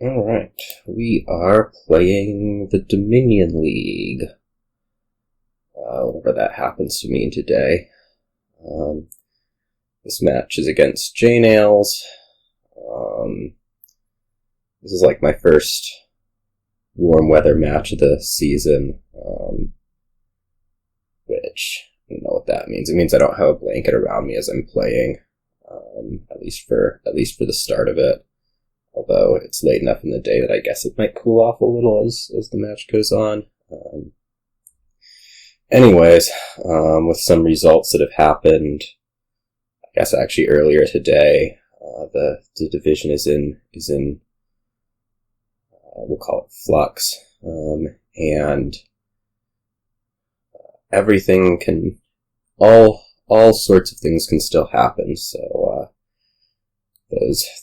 Alright, we are playing the Dominion League. Whatever that happens to mean today. This match is against JNails. This is like my first warm weather match of the season, which I don't know what that means. It means I don't have a blanket around me as I'm playing, at least for the start of it. Although it's late enough in the day that I guess it might cool off a little as the match goes on. Anyways, with some results that have happened, I guess actually earlier today, the division is in we'll call it flux, and everything can, all sorts of things can still happen. So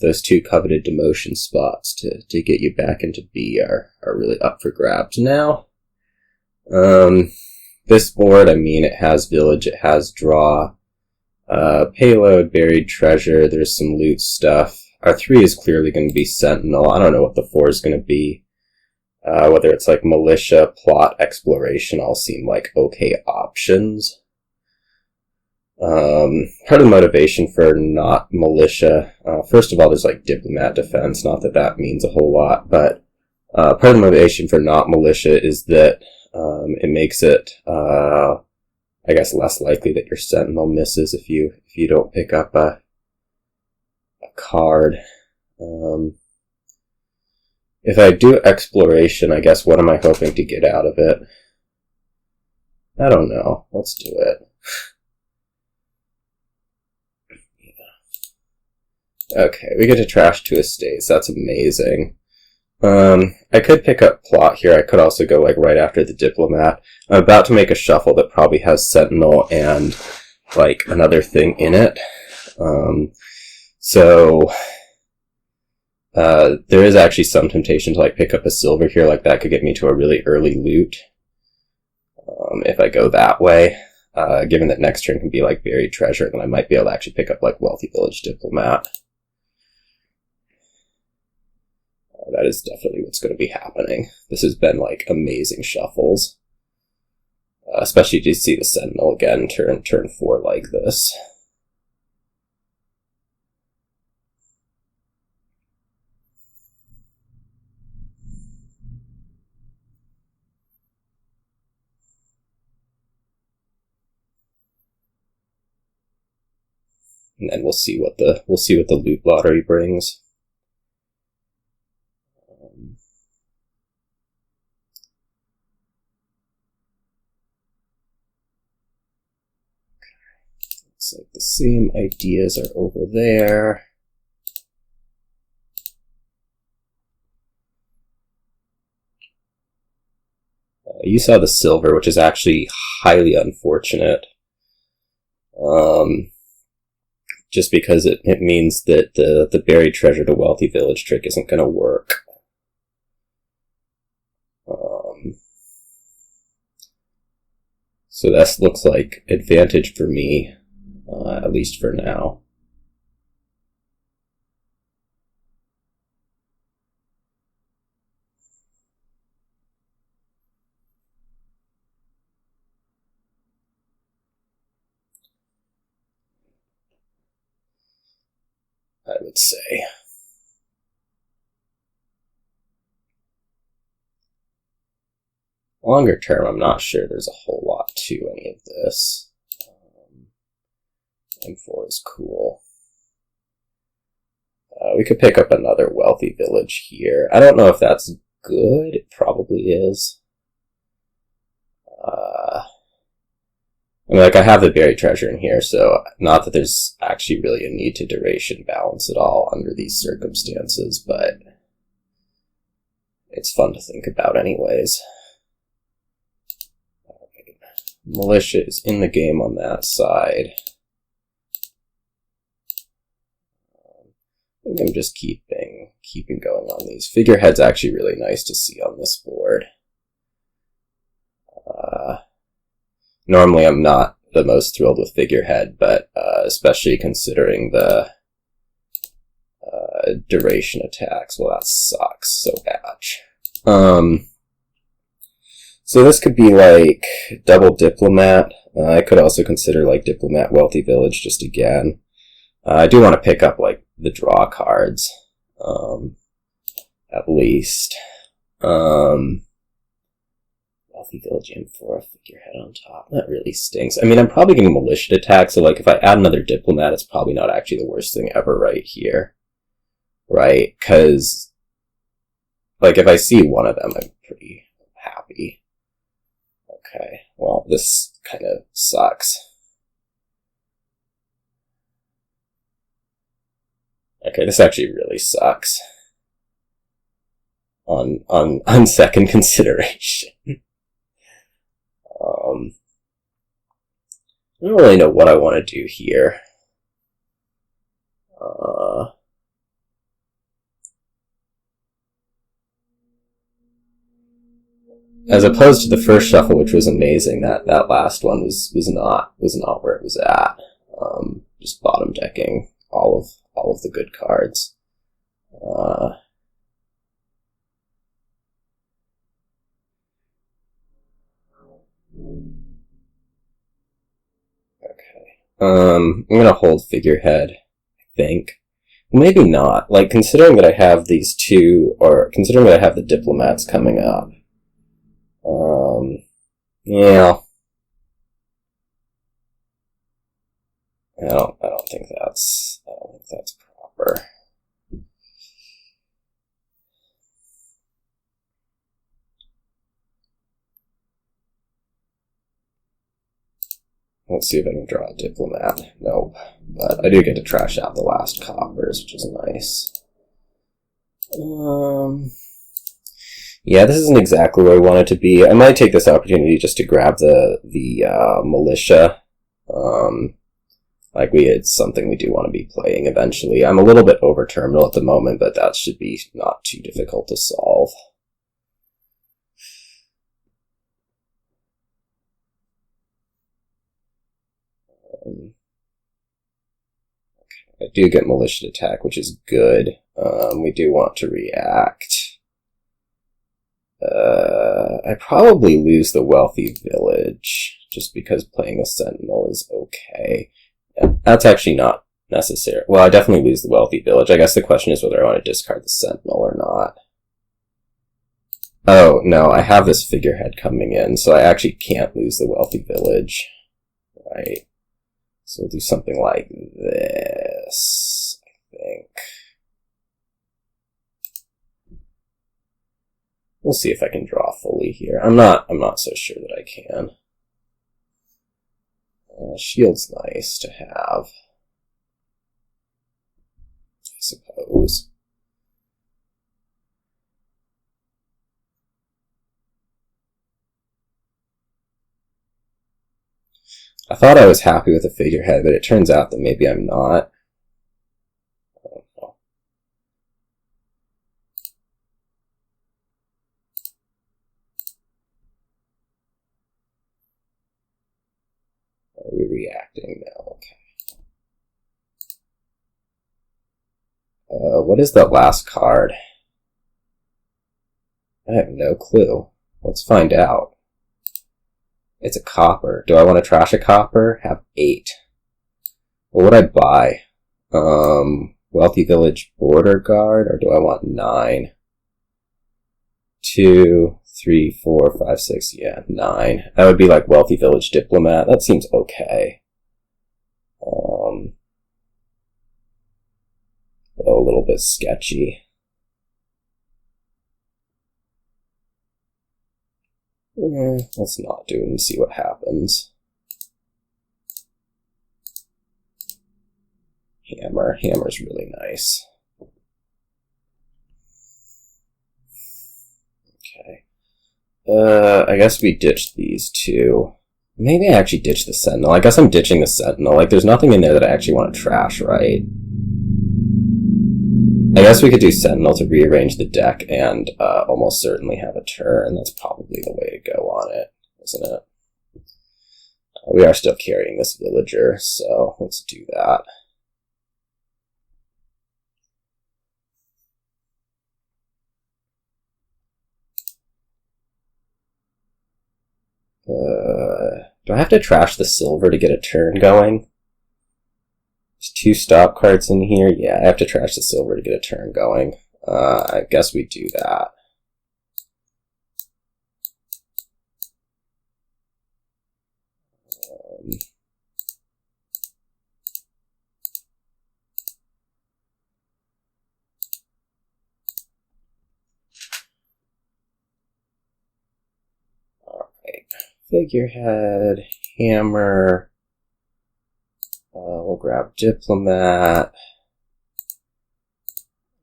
those two coveted demotion spots to get you back into B are really up for grabs now. This board, I mean, it has village, it has draw, payload, buried treasure, there's some loot stuff. Our 3 is clearly going to be Sentinel. I don't know what the 4 is going to be. Whether it's like Militia, Plot, Exploration, all seem like okay options. Part of the motivation for not Militia, first of all, there's like Diplomat defense, not that that means a whole lot, but part of the motivation for not Militia is that it makes it, I guess, less likely that your Sentinel misses if you don't pick up a card. If I do Exploration, I guess, what am I hoping to get out of it? I don't know. Let's do it. Okay, we get to trash 2 estates. That's amazing. I could pick up Plot here. I could also go like right after the Diplomat. I'm about to make a shuffle that probably has Sentinel and like another thing in it. So there is actually some temptation to like pick up a silver here. Like that could get me to a really early loot if I go that way. Given that next turn can be like buried treasure, then I might be able to actually pick up like Wealthy Village Diplomat. That is definitely what's going to be happening. This has been like amazing shuffles. Especially to see the Sentinel again turn 4 like this. And then we'll see what the loot lottery brings. Looks like the same ideas are over there. You saw the silver, which is actually highly unfortunate. Just because it means that the buried treasure to wealthy village trick isn't going to work. So this looks like advantage for me, at least for now. I would say. Longer term, I'm not sure there's a whole lot to any of this. M4 is cool. We could pick up another wealthy village here. I don't know if that's good. It probably is. I mean, like, I have the buried treasure in here, so not that there's actually really a need to duration balance at all under these circumstances, but it's fun to think about anyways. Right. Militia is in the game on that side. I think I'm just keeping going on these. Figurehead's actually really nice to see on this board. Normally I'm not the most thrilled with Figurehead, but especially considering the duration attacks. Well, that sucks so bad. So this could be like double Diplomat. I could also consider like Diplomat Wealthy Village just again. I do want to pick up like the draw cards, at least. Wealthy Village M4, figurehead on top. That really stinks. I mean, I'm probably getting Militia attack, so like if I add another Diplomat, it's probably not actually the worst thing ever right here. Right? Because, like, if I see one of them, I'm pretty happy. Okay, well, this kind of sucks. Okay, this actually really sucks. On second consideration. I don't really know what I want to do here. As opposed to the first shuffle, which was amazing, that last one was not where it was at. Just bottom decking all of the good cards. Okay. I'm gonna hold figurehead, I think. Maybe not. Like, considering that I have these two, or considering that I have the Diplomats coming up. Yeah. I don't think that's proper. Let's see if I can draw a Diplomat. Nope. But I do get to trash out the last coppers, which is nice. Yeah, this isn't exactly where I want it to be. I might take this opportunity just to grab the Militia. Like, it's something we do want to be playing eventually. I'm a little bit over terminal at the moment, but that should be not too difficult to solve. Okay, I do get Militia attack, which is good. We do want to react. I probably lose the Wealthy Village, just because playing a Sentinel is okay. That's actually not necessary. Well, I definitely lose the Wealthy Village. I guess the question is whether I want to discard the Sentinel or not. Oh, no, I have this figurehead coming in, so I actually can't lose the Wealthy Village. Right. So we'll do something like this, I think. We'll see if I can draw fully here. I'm not so sure that I can. Shield's nice to have, I suppose. I thought I was happy with the figurehead, but it turns out that maybe I'm not. I don't know. Are we reacting now? Okay. What is that last card? I have no clue. Let's find out. It's a copper. Do I want to trash a copper? Have 8. What would I buy? Wealthy Village Border Guard, or do I want 9? 2, 3, 4, 5, 6, yeah, 9. That would be like Wealthy Village Diplomat. That seems okay. A little bit sketchy. Let's not do it and see what happens. Hammer's really nice. Okay. I guess we ditched these two. Maybe I actually ditched the Sentinel. I guess I'm ditching the Sentinel. Like, there's nothing in there that I actually want to trash, right? I guess we could do Sentinel to rearrange the deck and almost certainly have a turn. That's probably the way to go on it, isn't it? We are still carrying this villager, so let's do that. Do I have to trash the silver to get a turn going? There's 2 stop cards in here. Yeah, I have to trash the silver to get a turn going. I guess we do that. Figurehead, hammer, we'll grab Diplomat.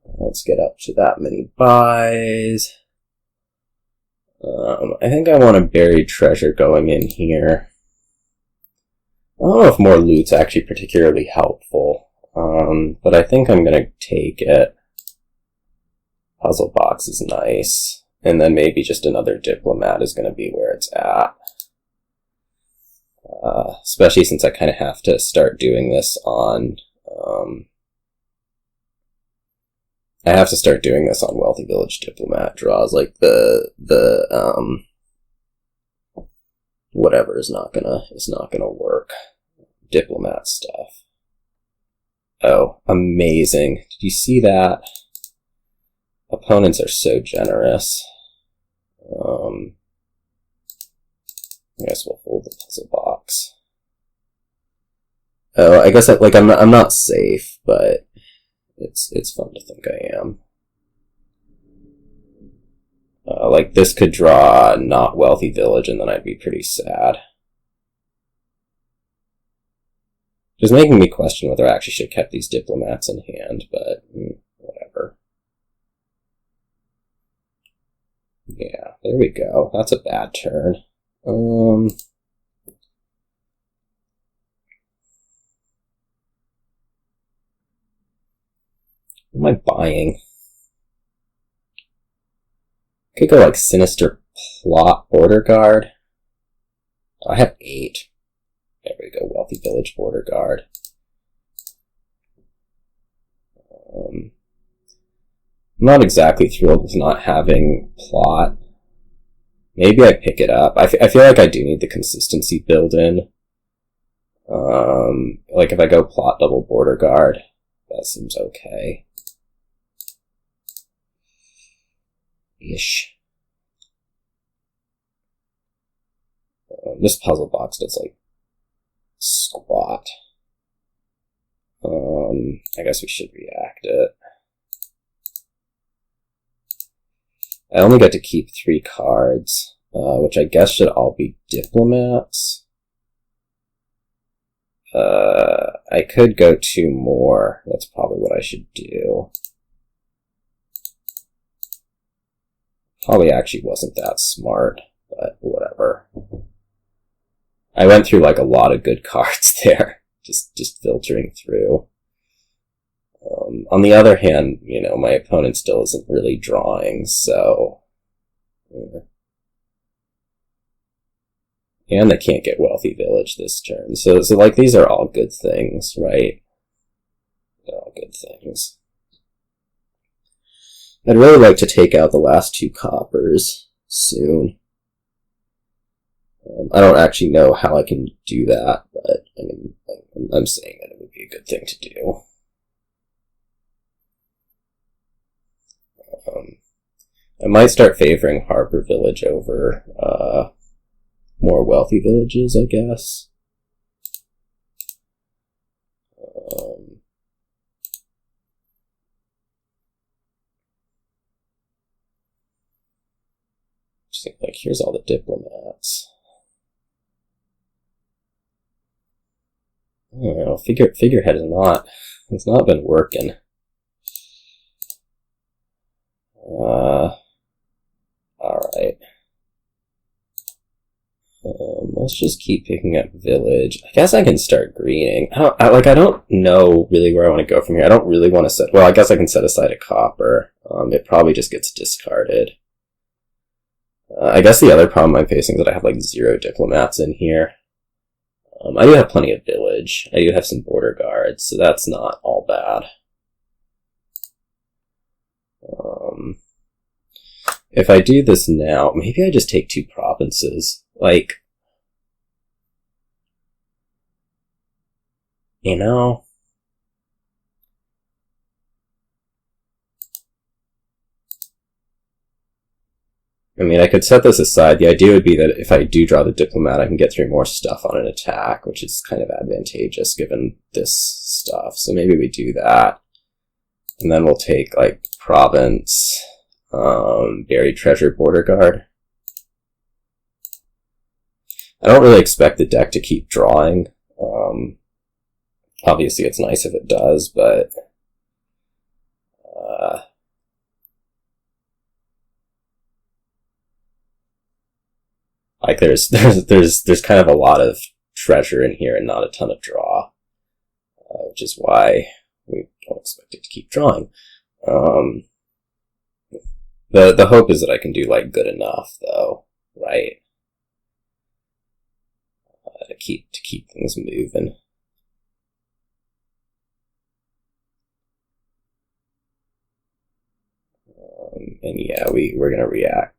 Let's get up to that many buys. I think I want a buried treasure going in here. I don't know if more loot's actually particularly helpful, but I think I'm going to take it. Puzzle box is nice, and then maybe just another Diplomat is going to be where it's at. Especially since I kind of have to start doing this on, I have to start doing this on Wealthy Village Diplomat draws, like whatever is not gonna work. Diplomat stuff. Oh, amazing. Did you see that? Opponents are so generous. I guess we'll hold the puzzle box. Oh, I guess I'm not safe, but it's fun to think I am. Like this could draw not Wealthy Village, and then I'd be pretty sad. Just making me question whether I actually should have kept these Diplomats in hand, but whatever. Yeah, there we go. That's a bad turn. What am I buying? Could go like Sinister Plot Border Guard. Oh, I have 8. There we go, Wealthy Village Border Guard. I'm not exactly thrilled with not having Plot. Maybe I pick it up. I feel like I do need the consistency built in. Like if I go Plot Double Border Guard, that seems okay. Ish. This puzzle box does like squat. I guess we should react it. I only get to keep 3 cards, which I guess should all be Diplomats. I could go 2 more. That's probably what I should do. Probably actually wasn't that smart, but whatever. I went through like a lot of good cards there, just filtering through. On the other hand, you know, my opponent still isn't really drawing, so... And they can't get Wealthy Village this turn. So like, these are all good things, right? They're all good things. I'd really like to take out the last 2 coppers soon. I don't actually know how I can do that, but I mean, I'm saying that it would be a good thing to do. I might start favoring Harbor Village over more wealthy villages, I guess. Just think, like, here's all the diplomats. I don't know, figurehead it's not been working. Alright. Let's just keep picking up village. I guess I can start greening. I don't know really where I want to go from here. I don't really want to set... Well, I guess I can set aside a copper. It probably just gets discarded. I guess the other problem I'm facing is that I have like 0 diplomats in here. I do have plenty of village. I do have some border guards, so that's not all bad. If I do this now, maybe I just take 2 provinces. Like, You know? I mean, I could set this aside. The idea would be that if I do draw the Diplomat, I can get through more stuff on an attack, which is kind of advantageous given this stuff. So maybe we do that. And then we'll take, like, Province, Buried Treasure, Border Guard. I don't really expect the deck to keep drawing. Obviously, it's nice if it does, but... like, there's kind of a lot of treasure in here and not a ton of draw. Which is why we don't expect it to keep drawing. The hope is that I can do, like, good enough, though, right? To keep things moving. And yeah, we're gonna react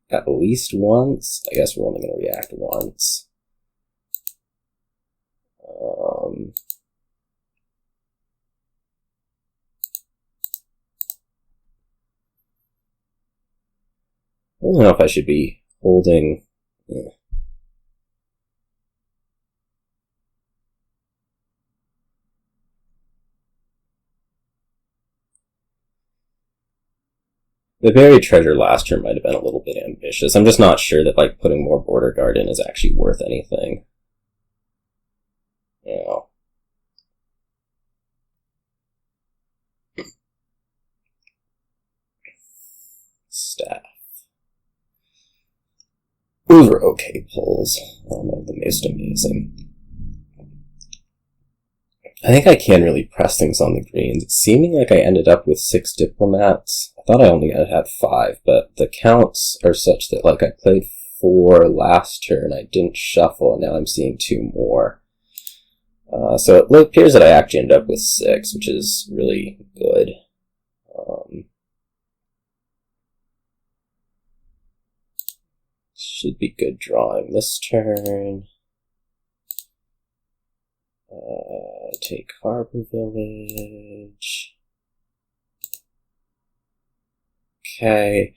at least once. I guess we're only gonna react once. I don't know if I should be holding... Yeah. The buried treasure last turn might have been a little bit ambitious. I'm just not sure that, like, putting more border guard in is actually worth anything. You know. Staff. Those were okay pulls. I don't know, the most amazing. I think I can really press things on the greens. It's seeming like I ended up with 6 diplomats. I thought I only had 5, but the counts are such that, like, I played 4 last turn, I didn't shuffle, and now I'm seeing 2 more. So it appears that I actually ended up with 6, which is really good. Should be good drawing this turn. Take Harbor Village. Okay.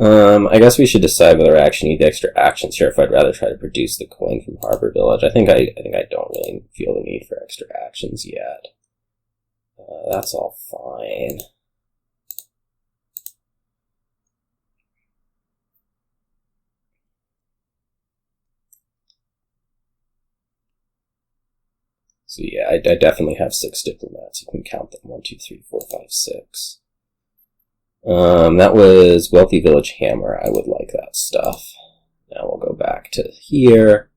I guess we should decide whether I actually need the extra actions here, if I'd rather try to produce the coin from Harbor Village. I think I don't really feel the need for extra actions yet. That's all fine. So yeah, I definitely have 6 diplomats. You can count them. 1, 2, 3, 4, 5, 6. That was Wealthy Village Hammer. I would like that stuff. Now we'll go back to here.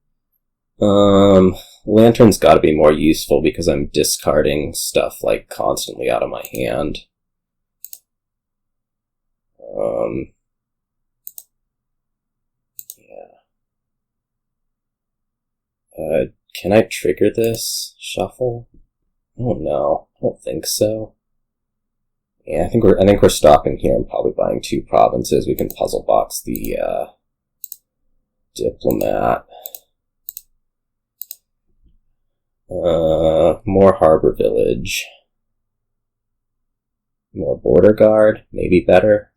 Lantern's got to be more useful because I'm discarding stuff, like, constantly out of my hand. Yeah. Can I trigger this shuffle? I don't know. I don't think so. Yeah, I think we're stopping here and probably buying 2 provinces. We can puzzle box the Diplomat. More Harbor Village. More Border Guard, maybe better.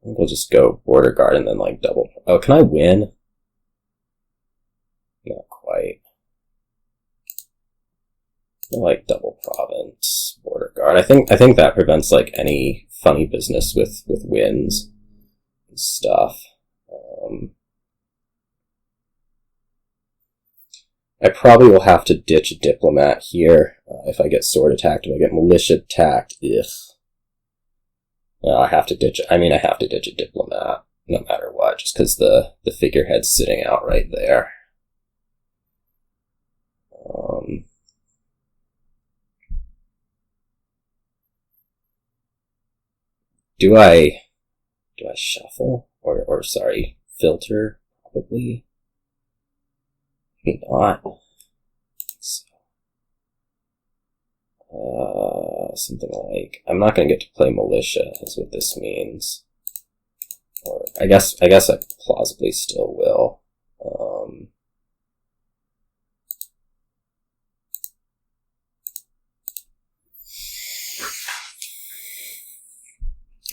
I think we'll just go Border Guard and then, like, double. Oh, can I win? Not quite. I like double province, border guard. I think that prevents, like, any funny business with wins and stuff. I probably will have to ditch a diplomat here if I get sword attacked. If I get militia attacked, I have to ditch. I have to ditch a diplomat no matter what, just because the figurehead's sitting out right there. Do I shuffle or sorry, filter? Probably. Maybe not. So, something like, I'm not going to get to play militia, is what this means. Or I guess I plausibly still will.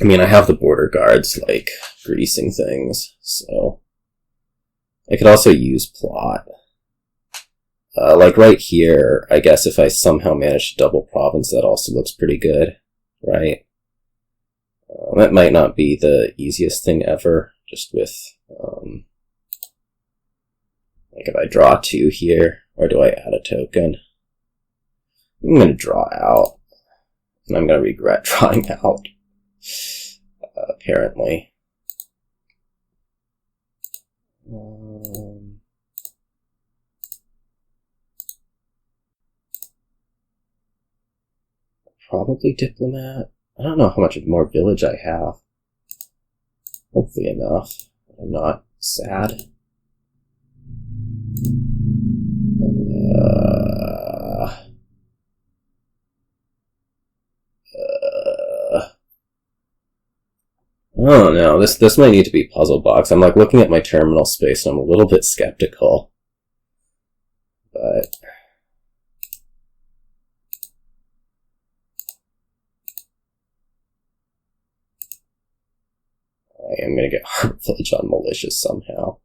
I mean, I have the border guards, like, greasing things, so... I could also use plot. Like right here, I guess if I somehow manage to double province, that also looks pretty good, right? That might not be the easiest thing ever, just with, like if I draw 2 here, or do I add a token? I'm going to draw out, and I'm going to regret drawing out, apparently. Probably Diplomat. I don't know how much more village I have. Hopefully enough. I'm not sad. Oh no, this might need to be puzzle box. I'm like looking at my terminal space and I'm a little bit skeptical. But I am gonna get Harbor Village on Militia somehow.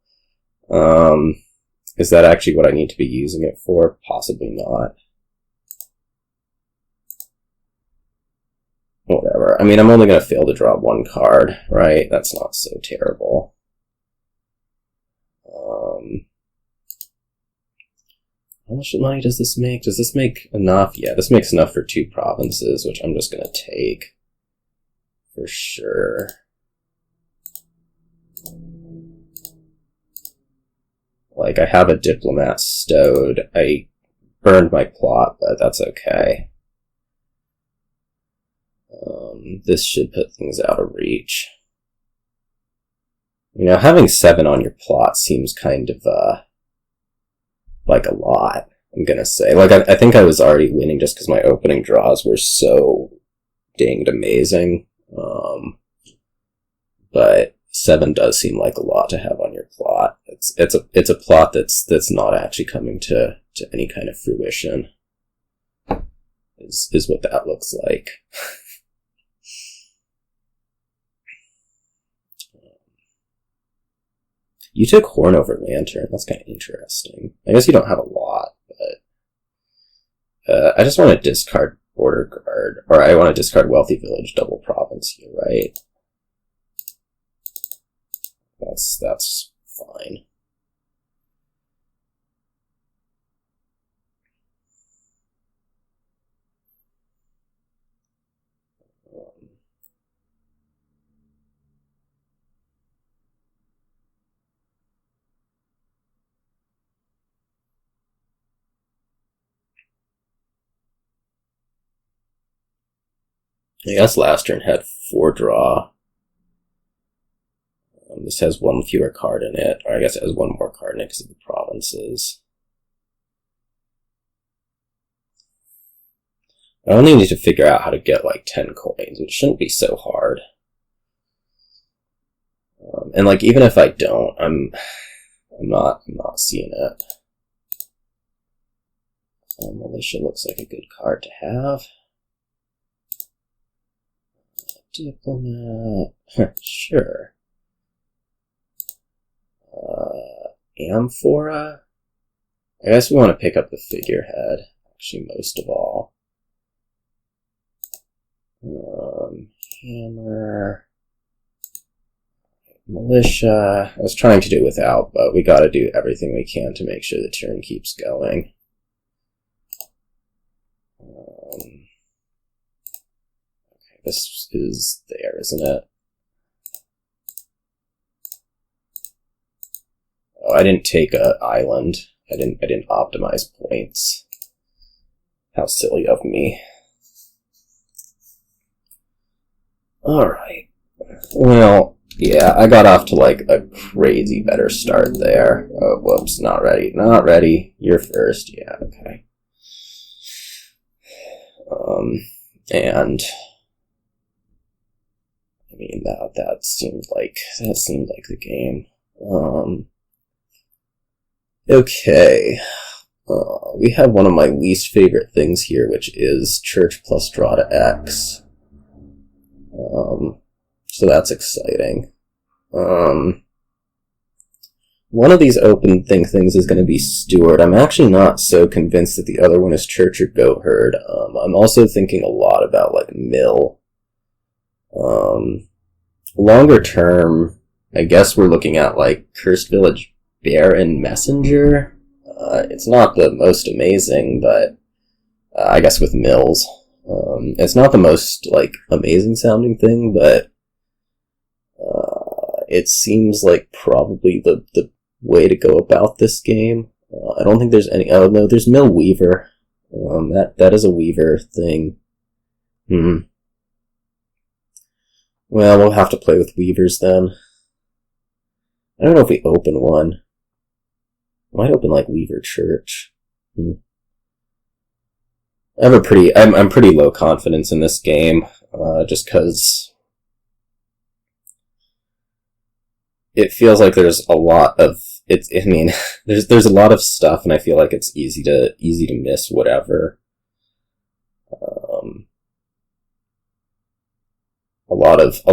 Is that actually what I need to be using it for? Possibly not. Whatever. I mean, I'm only going to fail to draw 1 card, right? That's not so terrible. How much money does this make? Does this make enough? Yeah, this makes enough for 2 provinces, which I'm just going to take. For sure. Like, I have a Diplomat stowed. I burned my plot, but that's okay. This should put things out of reach. You know, having 7 on your plot seems kind of, like a lot, I'm gonna say. Like, I think I was already winning just because my opening draws were so danged amazing. But 7 does seem like a lot to have on your plot. It's a plot that's not actually coming to any kind of fruition. Is what that looks like. You took Horn over Lantern. That's kind of interesting. I guess you don't have a lot, but I just want to discard Border Guard, or I want to discard Wealthy Village double province here, right? That's fine. I guess last turn had 4 draw. This has 1 fewer card in it, or I guess it has 1 more card in it because of the provinces. I only need to figure out how to get like 10 coins, which shouldn't be so hard. And like even if I don't, I'm not seeing it. Militia looks like a good card to have. Diplomat, sure. Amphora? I guess we want to pick up the figurehead, actually, most of all. Hammer. Militia. I was trying to do without, but we gotta do everything we can to make sure the turn keeps going. Okay, this is there, isn't it? Oh, I didn't take an island. I didn't optimize points. How silly of me. Alright. Well, yeah, I got off to like a crazy better start there. Oh, whoops, not ready. Not ready. You're first. Yeah, okay. And I mean that seemed like the game. Okay. We have one of my least favorite things here, which is Church plus draw to X. So that's exciting. One of these open things is going to be Steward. I'm actually not so convinced that the other one is Church or Goatherd. I'm also thinking a lot about, like, Mill. Longer term, I guess we're looking at, like, Cursed Village Bear and Messenger. It's not the most amazing, but I guess with Mills. It's not the most, like, amazing sounding thing, but it seems like probably the way to go about this game. I don't think there's any... Oh, no, there's Mill Weaver. That is a Weaver thing. Well, we'll have to play with Weavers then. I don't know if we open one. Might open, like, Weaver Church. I have a pretty... I'm pretty low confidence in this game, just because it feels like there's a lot of... I mean, there's a lot of stuff, and I feel like it's easy to miss whatever. A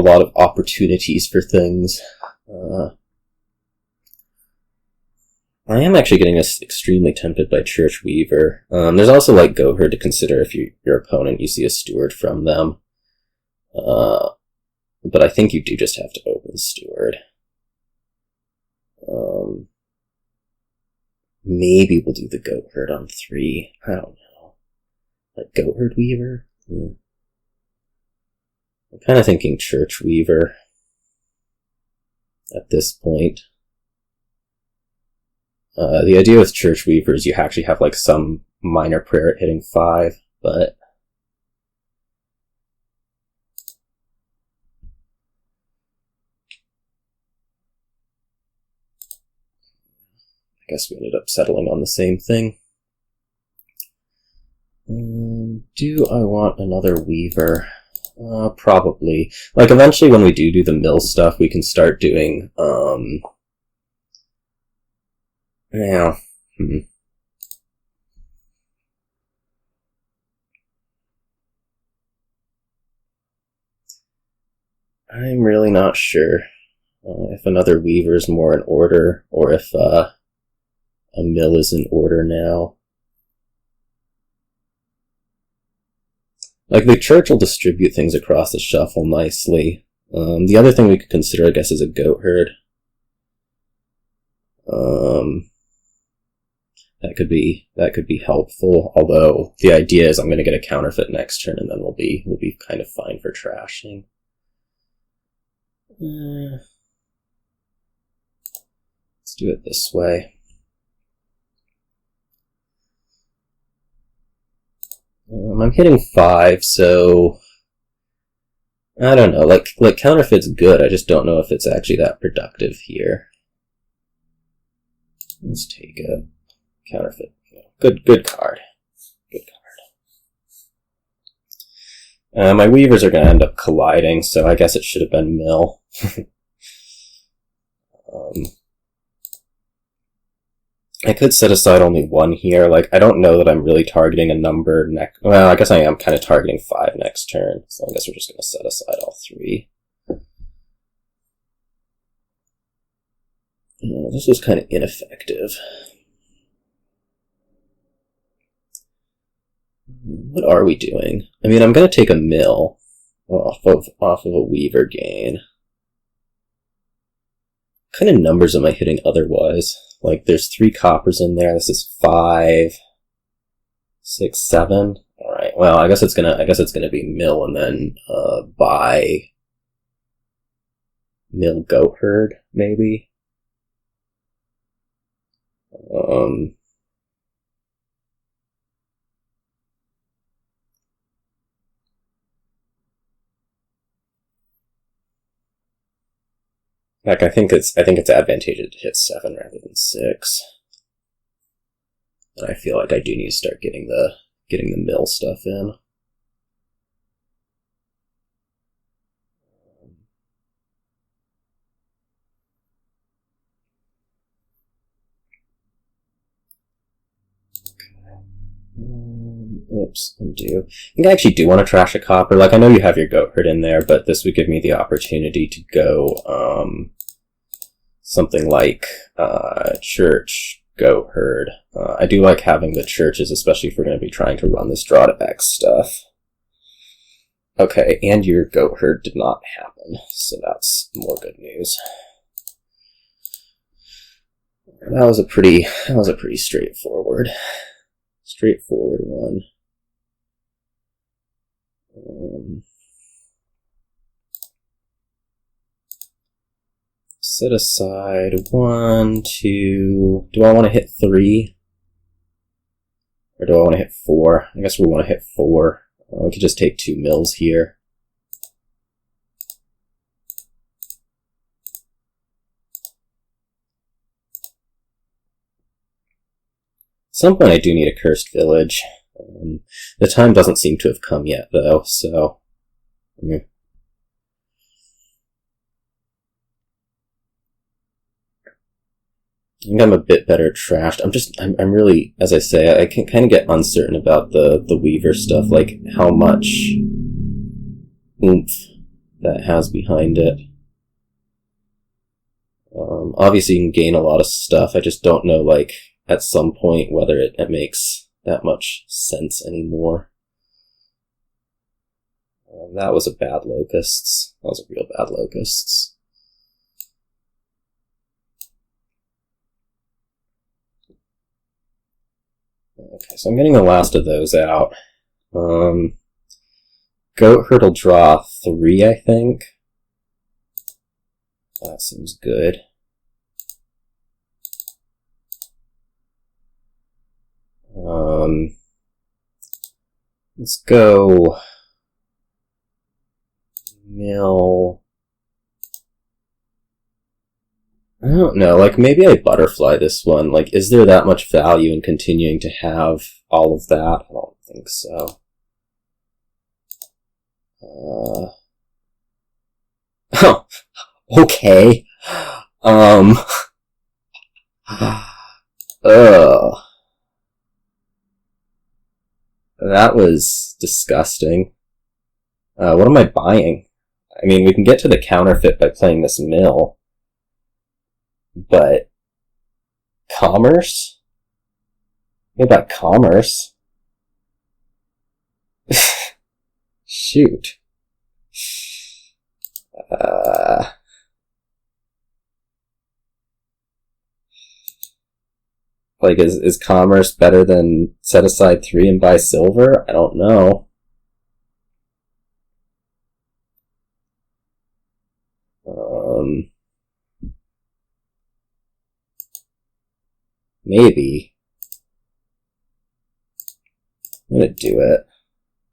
lot of opportunities for things. I am actually getting extremely tempted by Church Weaver. There's also, like, Goatherd to consider if your opponent, you see a Steward from them. But I think you do just have to open Steward. Maybe we'll do the Goatherd on 3. I don't know. Like, Goatherd Weaver? I'm kind of thinking Church Weaver at this point. The idea with Church Weaver is you actually have, like, some minor prayer at hitting 5, but... I guess we ended up settling on the same thing. Do I want another Weaver? Probably. Like, eventually when we do the mill stuff, we can start doing, yeah. I'm really not sure if another Weaver is more in order, or if, a mill is in order now. Like, the Church will distribute things across the shuffle nicely. The other thing we could consider, I guess, is a Goatherd. That could be helpful, although the idea is I'm going to get a Counterfeit next turn, and then we'll be kind of fine for trashing. Let's do it this way. I'm hitting 5, so I don't know. Like Counterfeit's good. I just don't know if it's actually that productive here. Let's take a Counterfeit. Good card. Good card. My Weavers are going to end up colliding, so I guess it should have been Mill. I could set aside only 1 here. Like, I don't know that I'm really targeting a number next... Well, I guess I am kind of targeting 5 next turn, so I guess we're just going to set aside all 3. This was kind of ineffective. What are we doing? I mean, I'm going to take a Mill off of a Weaver gain. What kind of numbers am I hitting otherwise? Like, there's 3 coppers in there. This is 5, 6, 7. All right. Well, I guess it's gonna be Mill, and then buy Mill Goatherd maybe. Like, I think it's advantageous to hit 7 rather than 6. And I feel like I do need to start getting the mill stuff in. Oops, undo. I think I actually do want to trash a copper. Like, I know you have your Goatherd in there, but this would give me the opportunity to go, something like, Church, Goatherd. I do like having the churches, especially if we're going to be trying to run this draw to X stuff. Okay, and your Goatherd did not happen, so that's more good news. That was a pretty straightforward one. Set aside 1, 2. Do I want to hit 3? Or do I want to hit 4? I guess we want to hit 4. We could just take 2 mills here. At some point I do need a cursed village. The time doesn't seem to have come yet, though, so... I think I'm a bit better trashed. I'm really, as I say, I can kind of get uncertain about the Weaver stuff, like how much oomph that has behind it. Obviously you can gain a lot of stuff, I just don't know, like, at some point whether it makes that much sense anymore. That was a bad locusts. That was a real bad locusts. Okay, so I'm getting the last of those out. Goatherd will draw 3, I think. That seems good. Let's go mill. I don't know, like, maybe I butterfly this one. Like, is there that much value in continuing to have all of that? I don't think so. Oh, okay. That was disgusting. What am I buying? I mean, we can get to the counterfeit by playing this mill. But commerce? What about commerce? Shoot. Like, is commerce better than set aside 3 and buy silver? I don't know. Maybe. I'm gonna do it.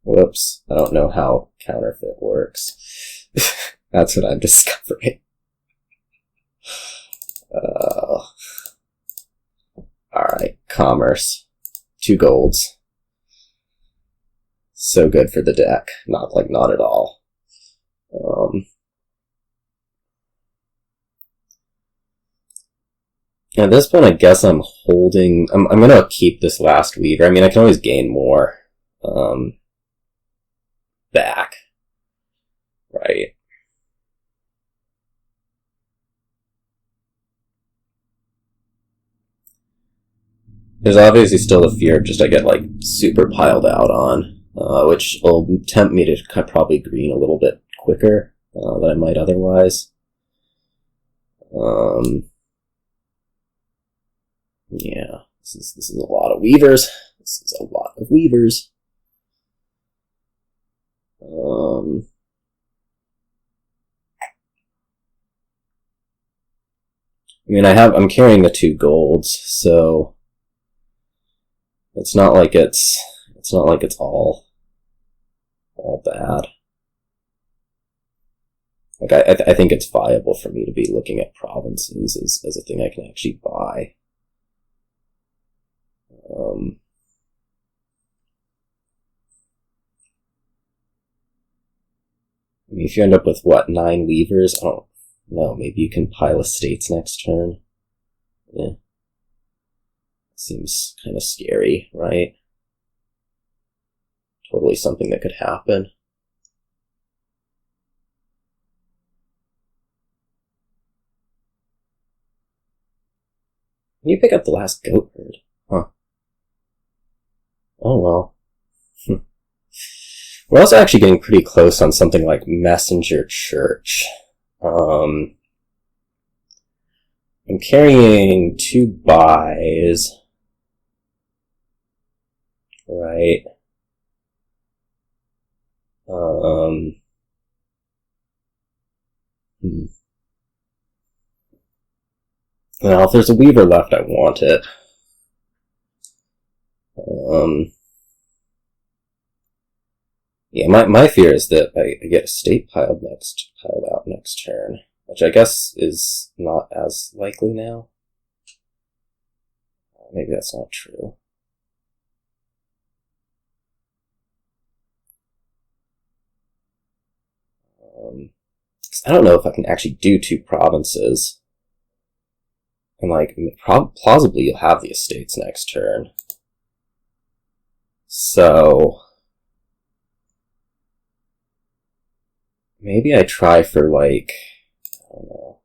Whoops. I don't know how counterfeit works. That's what I'm discovering. Alright, commerce. 2 golds. So good for the deck. Not at all. At this point, I guess I'm holding... I'm gonna keep this last Weaver. I mean, I can always gain more back. Right. There's obviously still the fear of just I get, like, super piled out on, which will tempt me to probably green a little bit quicker than I might otherwise. Yeah, this is a lot of Weavers. This is a lot of Weavers. I mean, I'm carrying the 2 golds, so it's not like it's all bad. Like, I think it's viable for me to be looking at provinces as a thing I can actually buy. I mean, if you end up with, what, 9 Weavers? I don't know, maybe you can pile estates next turn. Yeah. Seems kind of scary, right? totally something that could happen. Can you pick up the last Goatherd? Huh. Oh well. We're also actually getting pretty close on something like Messenger Church. I'm carrying 2 buys. Right. Well, if there's a Weaver left, I want it. Yeah, my fear is that I get a state piled out next turn, which I guess is not as likely now. Maybe that's not true. I don't know if I can actually do 2 provinces. And, like, plausibly you'll have the estates next turn. So maybe I try for, like, I don't know.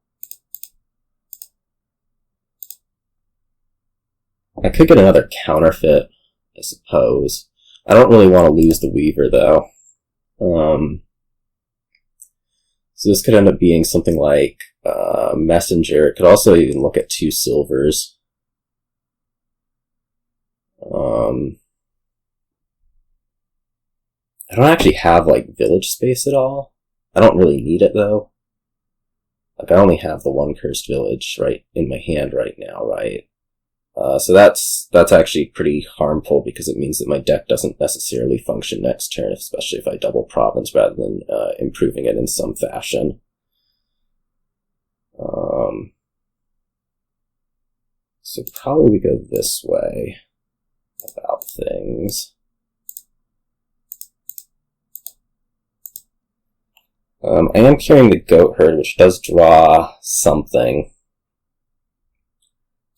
I could get another Counterfeit, I suppose. I don't really want to lose the Weaver, though. So this could end up being something like Messenger. It could also even look at 2 silvers. I don't actually have, like, village space at all. I don't really need it, though. Like, I only have the 1 cursed village right in my hand right now, right? So that's actually pretty harmful because it means that my deck doesn't necessarily function next turn, especially if I double province rather than improving it in some fashion. So probably we go this way about things. I am carrying the Goatherd, which does draw something.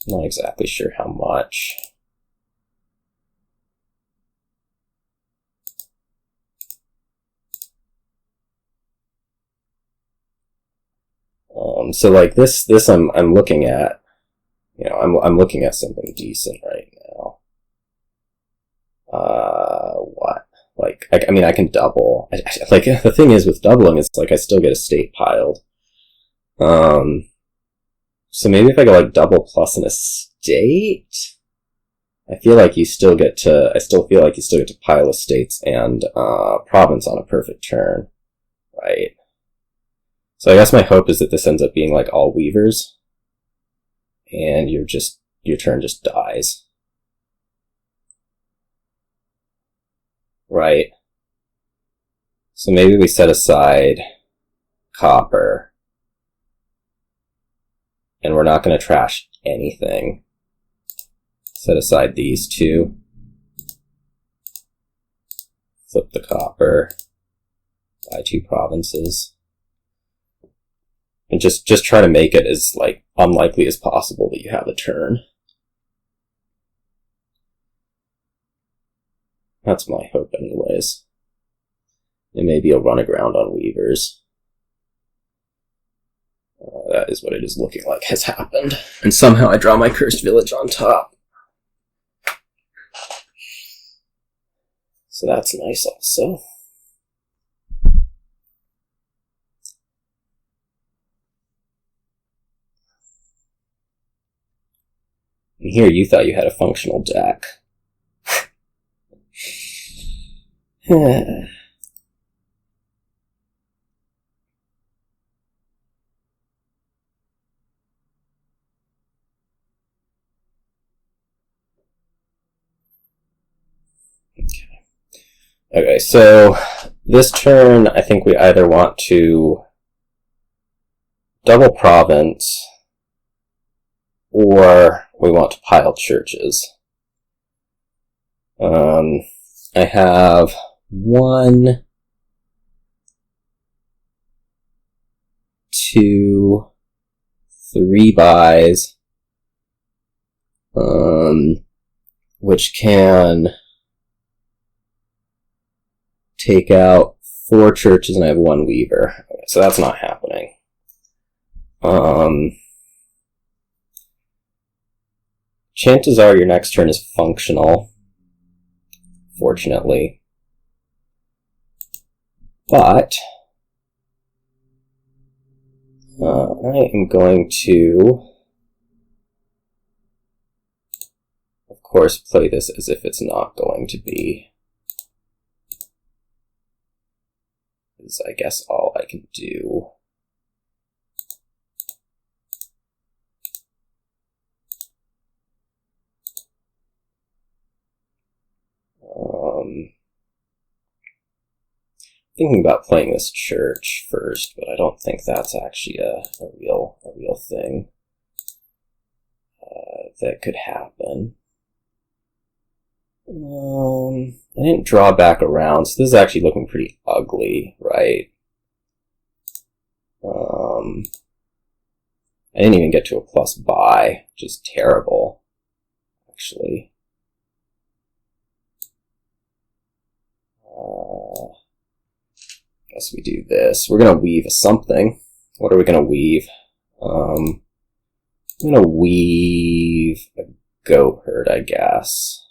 Not exactly sure how much. So like this I'm looking at, you know, I'm looking at something decent right now. What? Like, I mean, I can double. Like, the thing is with doubling, it's like I still get a state piled. So maybe if I go like double plus an estate, I feel like you still get to. I still feel like you still get to pile estates and province on a perfect turn, right? So I guess my hope is that this ends up being like all Weavers, and your turn just dies, right? So maybe we set aside copper, and we're not going to trash anything. Set aside these 2. Flip the copper. Buy 2 provinces. And just try to make it as, like, unlikely as possible that you have a turn. That's my hope anyways. And maybe you'll run aground on Weavers. That is what it is looking like has happened. And somehow I draw my cursed village on top. So that's nice also. And here you thought you had a functional deck. Okay, so this turn, I think we either want to double province, or we want to pile churches. I have 1, 2, 3 buys, which can take out 4 churches and I have 1 weaver. Okay, so that's not happening. Chances are your next turn is functional, fortunately. But I am going to, of course, play this as if it's not going to be. Is I guess all I can do. Thinking about playing this church first, but I don't think that's actually a real thing that could happen. I didn't draw back around, so this is actually looking pretty ugly, right? I didn't even get to a plus buy, which is terrible, actually. Guess we do this. We're gonna weave something. What are we gonna weave? I'm gonna weave a Goatherd, I guess.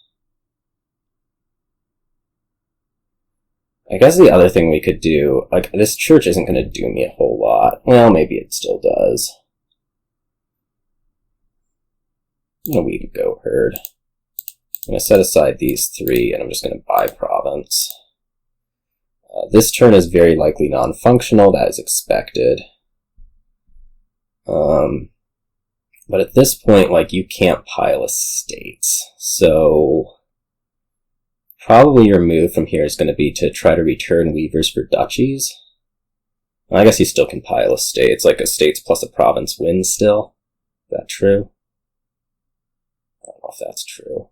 I guess the other thing we could do, like, this church isn't gonna do me a whole lot. Well, maybe it still does. I'm gonna weave a Goatherd. I'm gonna set aside these 3, and I'm just gonna buy province. This turn is very likely non-functional, that is expected. But at this point, like, you can't pile estates. So probably your move from here is going to be to try to return weavers for duchies. I guess you still can pile estates, like estates plus a province wins still. Is that true? I don't know if that's true.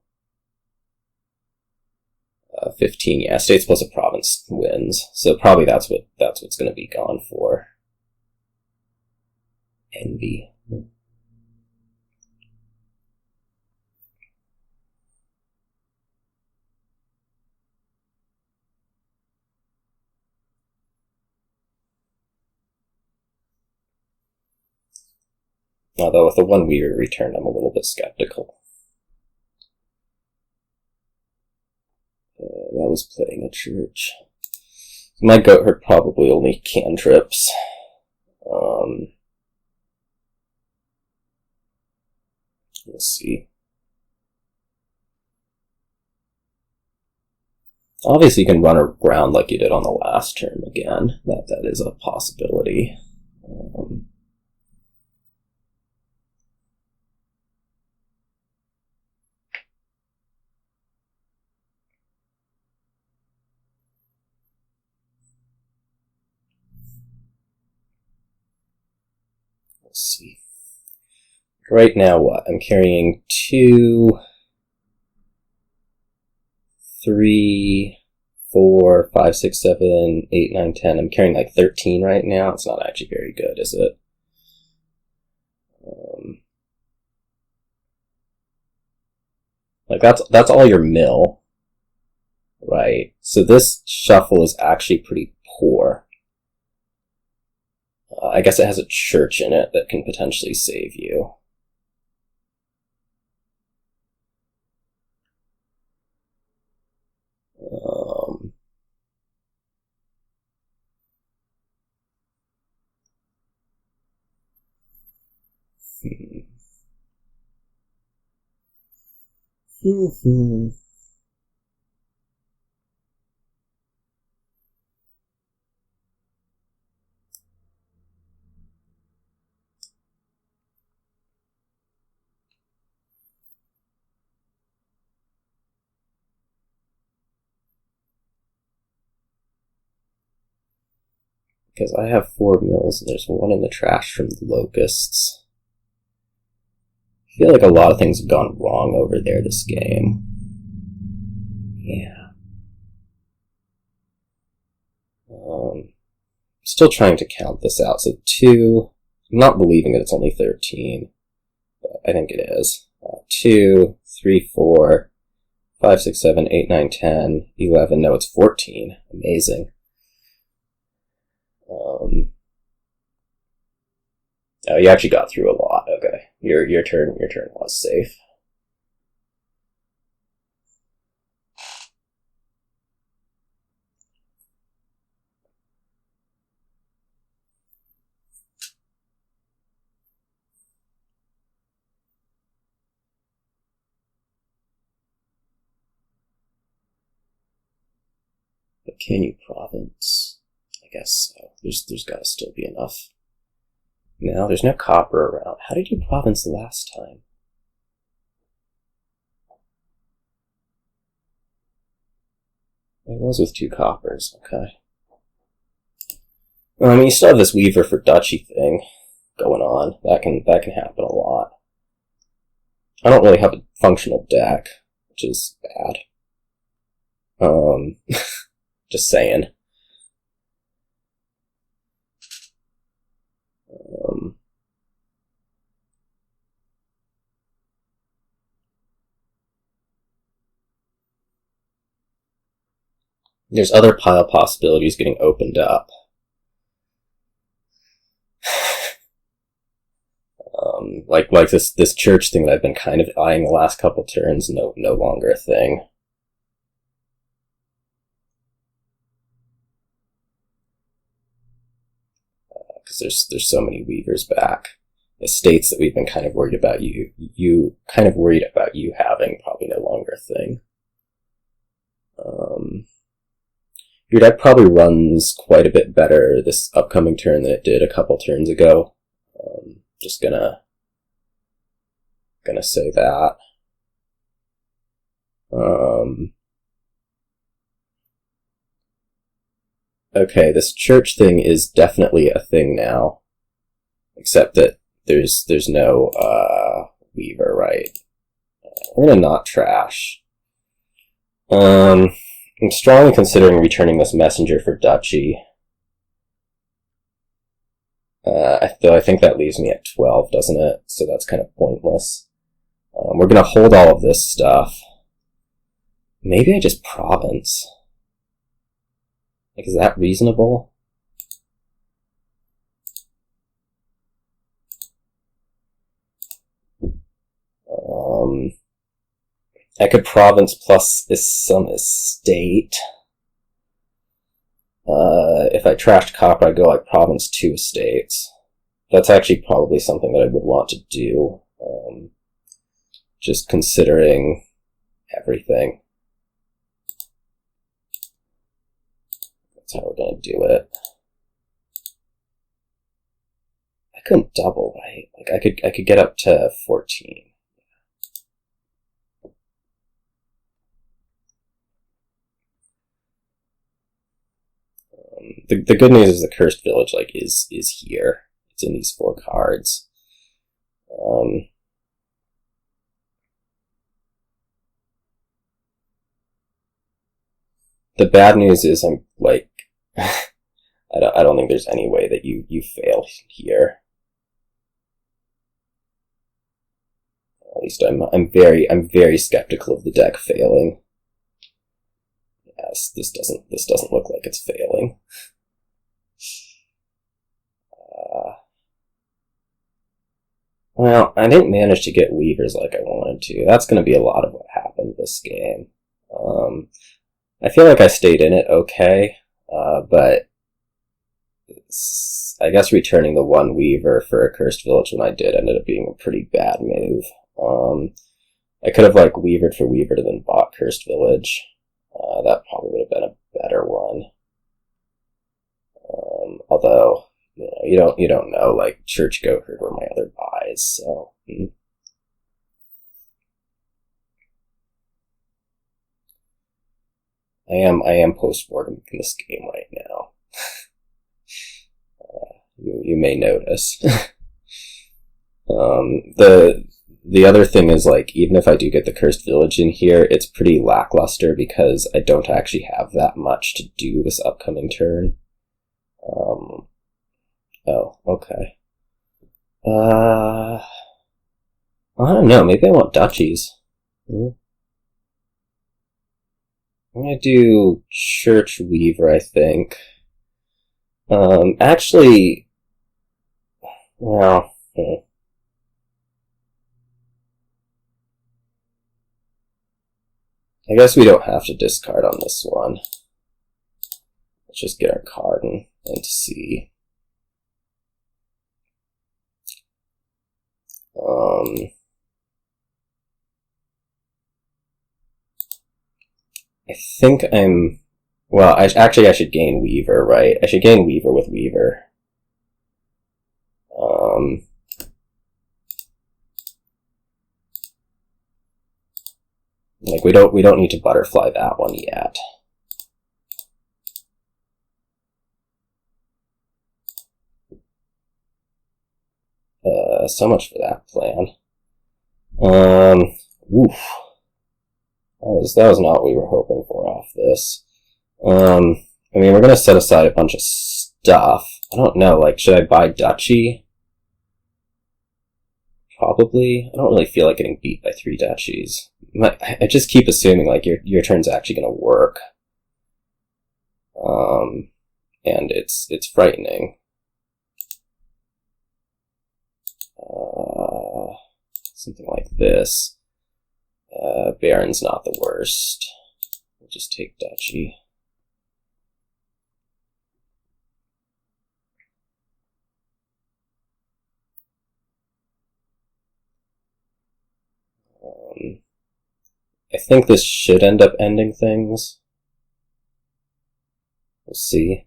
15, yeah, states plus a province wins. So probably that's what's going to be gone for. Envy. Although with the 1 weaver return, I'm a little bit skeptical. That was playing a church. My Goatherd probably only cantrips. Let's see. Obviously, you can run around like you did on the last turn again. That is a possibility. Let's see. Right now, what? I'm carrying 2, 3, 4, 5, 6, 7, 8, 9, 10. I'm carrying like 13 right now. It's not actually very good, is it? Like that's all your mill, right? So this shuffle is actually pretty poor. I guess it has a church in it that can potentially save you. Because I have 4 mills and there's 1 in the trash from the locusts. I feel like a lot of things have gone wrong over there this game. Yeah. Still trying to count this out. So 2, I'm not believing that it's only 13, but I think it is. 2, 3, 4, 5, 6, 7, 8, 9, 10, 11. No, it's 14. Amazing. Oh, you actually got through a lot. Okay, your turn was safe. But can you province? I guess so. There's got to still be enough. No, there's no copper around. How did you province the last time? It was with 2 coppers. Okay. Well, I mean, you still have this Weaver for Duchy thing going on. That can happen a lot. I don't really have a functional deck, which is bad. Just saying. There's other pile possibilities getting opened up. Like this church thing that I've been kind of eyeing the last couple turns, no longer a thing. Because there's so many Weavers back. Estates that we've been kind of worried about you having, probably no longer a thing. Your deck probably runs quite a bit better this upcoming turn than it did a couple turns ago. Just gonna say that. Okay, this church thing is definitely a thing now. Except that there's no Weaver, right? We're gonna not trash. I'm strongly considering returning this messenger for Duchy. Though I think that leaves me at 12, doesn't it? So that's kind of pointless. We're gonna hold all of this stuff. Maybe I just province. Like, is that reasonable? I could province plus some estate. If I trashed copper, I'd go like province 2 estates. That's actually probably something that I would want to do. Just considering everything. That's how we're gonna do it. I couldn't double, right? Like I could get up to 14. The good news is the Cursed Village is here. It's in these 4 cards. The bad news is I'm like I don't think there's any way that you fail here. At least I'm very skeptical of the deck failing. Yes, this doesn't look like it's failing. Well, I didn't manage to get Weavers like I wanted to. That's going to be a lot of what happened this game. I feel like I stayed in it okay, but I guess returning the 1 Weaver for a Cursed Village when I did ended up being a pretty bad move. I could have like Weavered for Weavered and then bought Cursed Village. That probably would have been a better one. Although, you don't know, like Church Goatherd were my other buys, so. I am post-mortem in this game right now. You may notice. The other thing is, like, even if I do get the Cursed Village in here, it's pretty lackluster because I don't actually have that much to do this upcoming turn. Oh, okay. I don't know, maybe I want duchies. I'm gonna do Church Weaver, I think. Actually, well, I guess we don't have to discard on this one. Let's just get our card and see. I think I'm... Well, I should gain Weaver, right? I should gain Weaver with Weaver. Like, we don't need to butterfly that one yet. So much for that plan. Oof. That was not what we were hoping for off this. I mean, we're gonna set aside a bunch of stuff. I don't know, like, should I buy Duchy? Probably. I don't really feel like getting beat by 3 duchies. I just keep assuming, like, your turn's actually gonna work. And it's frightening. Something like this. Baron's not the worst. We'll just take Duchy. I think this should end up ending things. We'll see.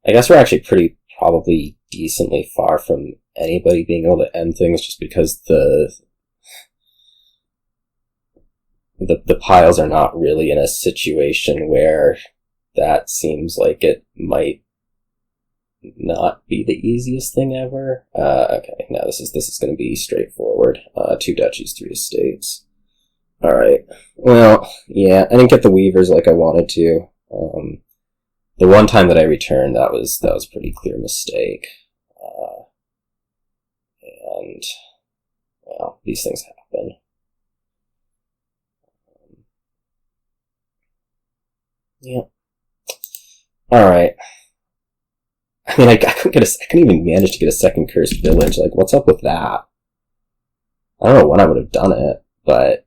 I guess we're actually probably decently far from anybody being able to end things, just because the piles are not really in a situation where that seems like it might not be the easiest thing ever. Okay, now this is going to be straightforward. 2 duchies, 3 estates. Alright, well, yeah, I didn't get the Weavers like I wanted to. The one time that I returned, that was a pretty clear mistake. And, well, these things happen. Yeah. Alright. I mean, I couldn't even manage to get a second cursed village. Like, what's up with that? I don't know when I would have done it, but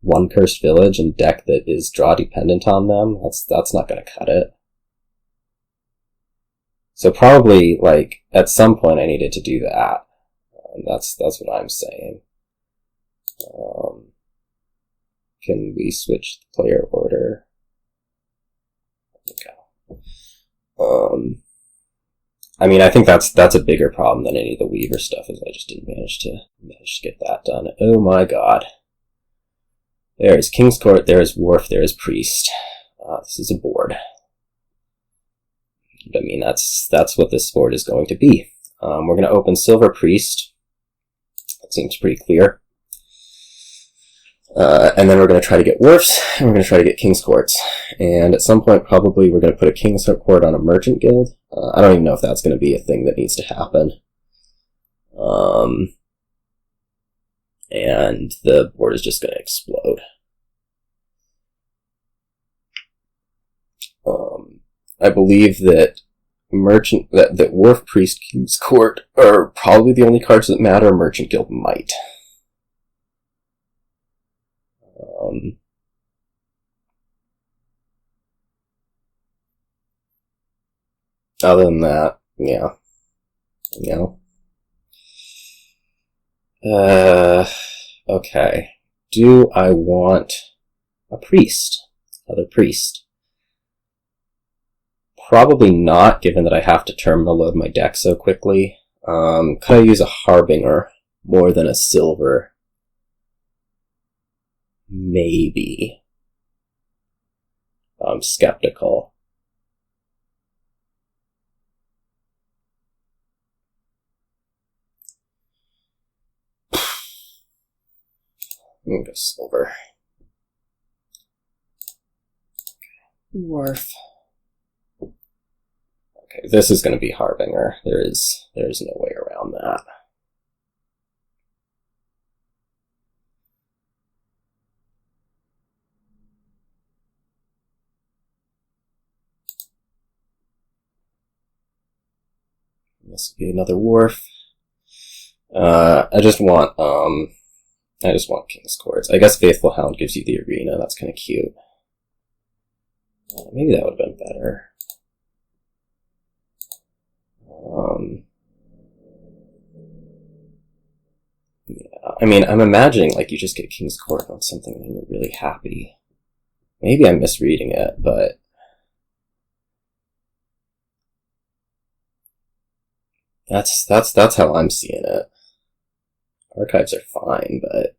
1 cursed village and deck that is draw dependent on them, that's not gonna cut it. So probably, like, at some point I needed to do that. That's what I'm saying. Can we switch the player order? Okay. I mean, I think that's a bigger problem than any of the Weaver stuff, is I just didn't manage to get that done. Oh my god. There is King's Court, there is Wharf, there is Priest. This is a board. I mean, that's what this board is going to be. We're going to open Silver Priest. That seems pretty clear. And then we're going to try to get Wharfs, and we're going to try to get King's Courts. And at some point, probably, we're going to put a King's Court on a Merchant Guild. I don't even know if that's going to be a thing that needs to happen. And the board is just going to explode. I believe that that Wharf, Priest, King's Court are probably the only cards that matter. Merchant Guild might. Other than that, yeah. Okay. Do I want a priest? Another priest? Probably not, given that I have to terminal load my deck so quickly. Could I use a Harbinger more than a silver? Maybe. I'm skeptical. Go silver. Wharf. Okay, this is going to be Harbinger. There's no way around that. This will be another Wharf. I just want King's Courts. I guess Faithful Hound gives you the arena. That's kind of cute. Maybe that would have been better. Yeah, I mean, I'm imagining like you just get King's Court on something and you're really happy. Maybe I'm misreading it, but that's how I'm seeing it. Archives are fine, but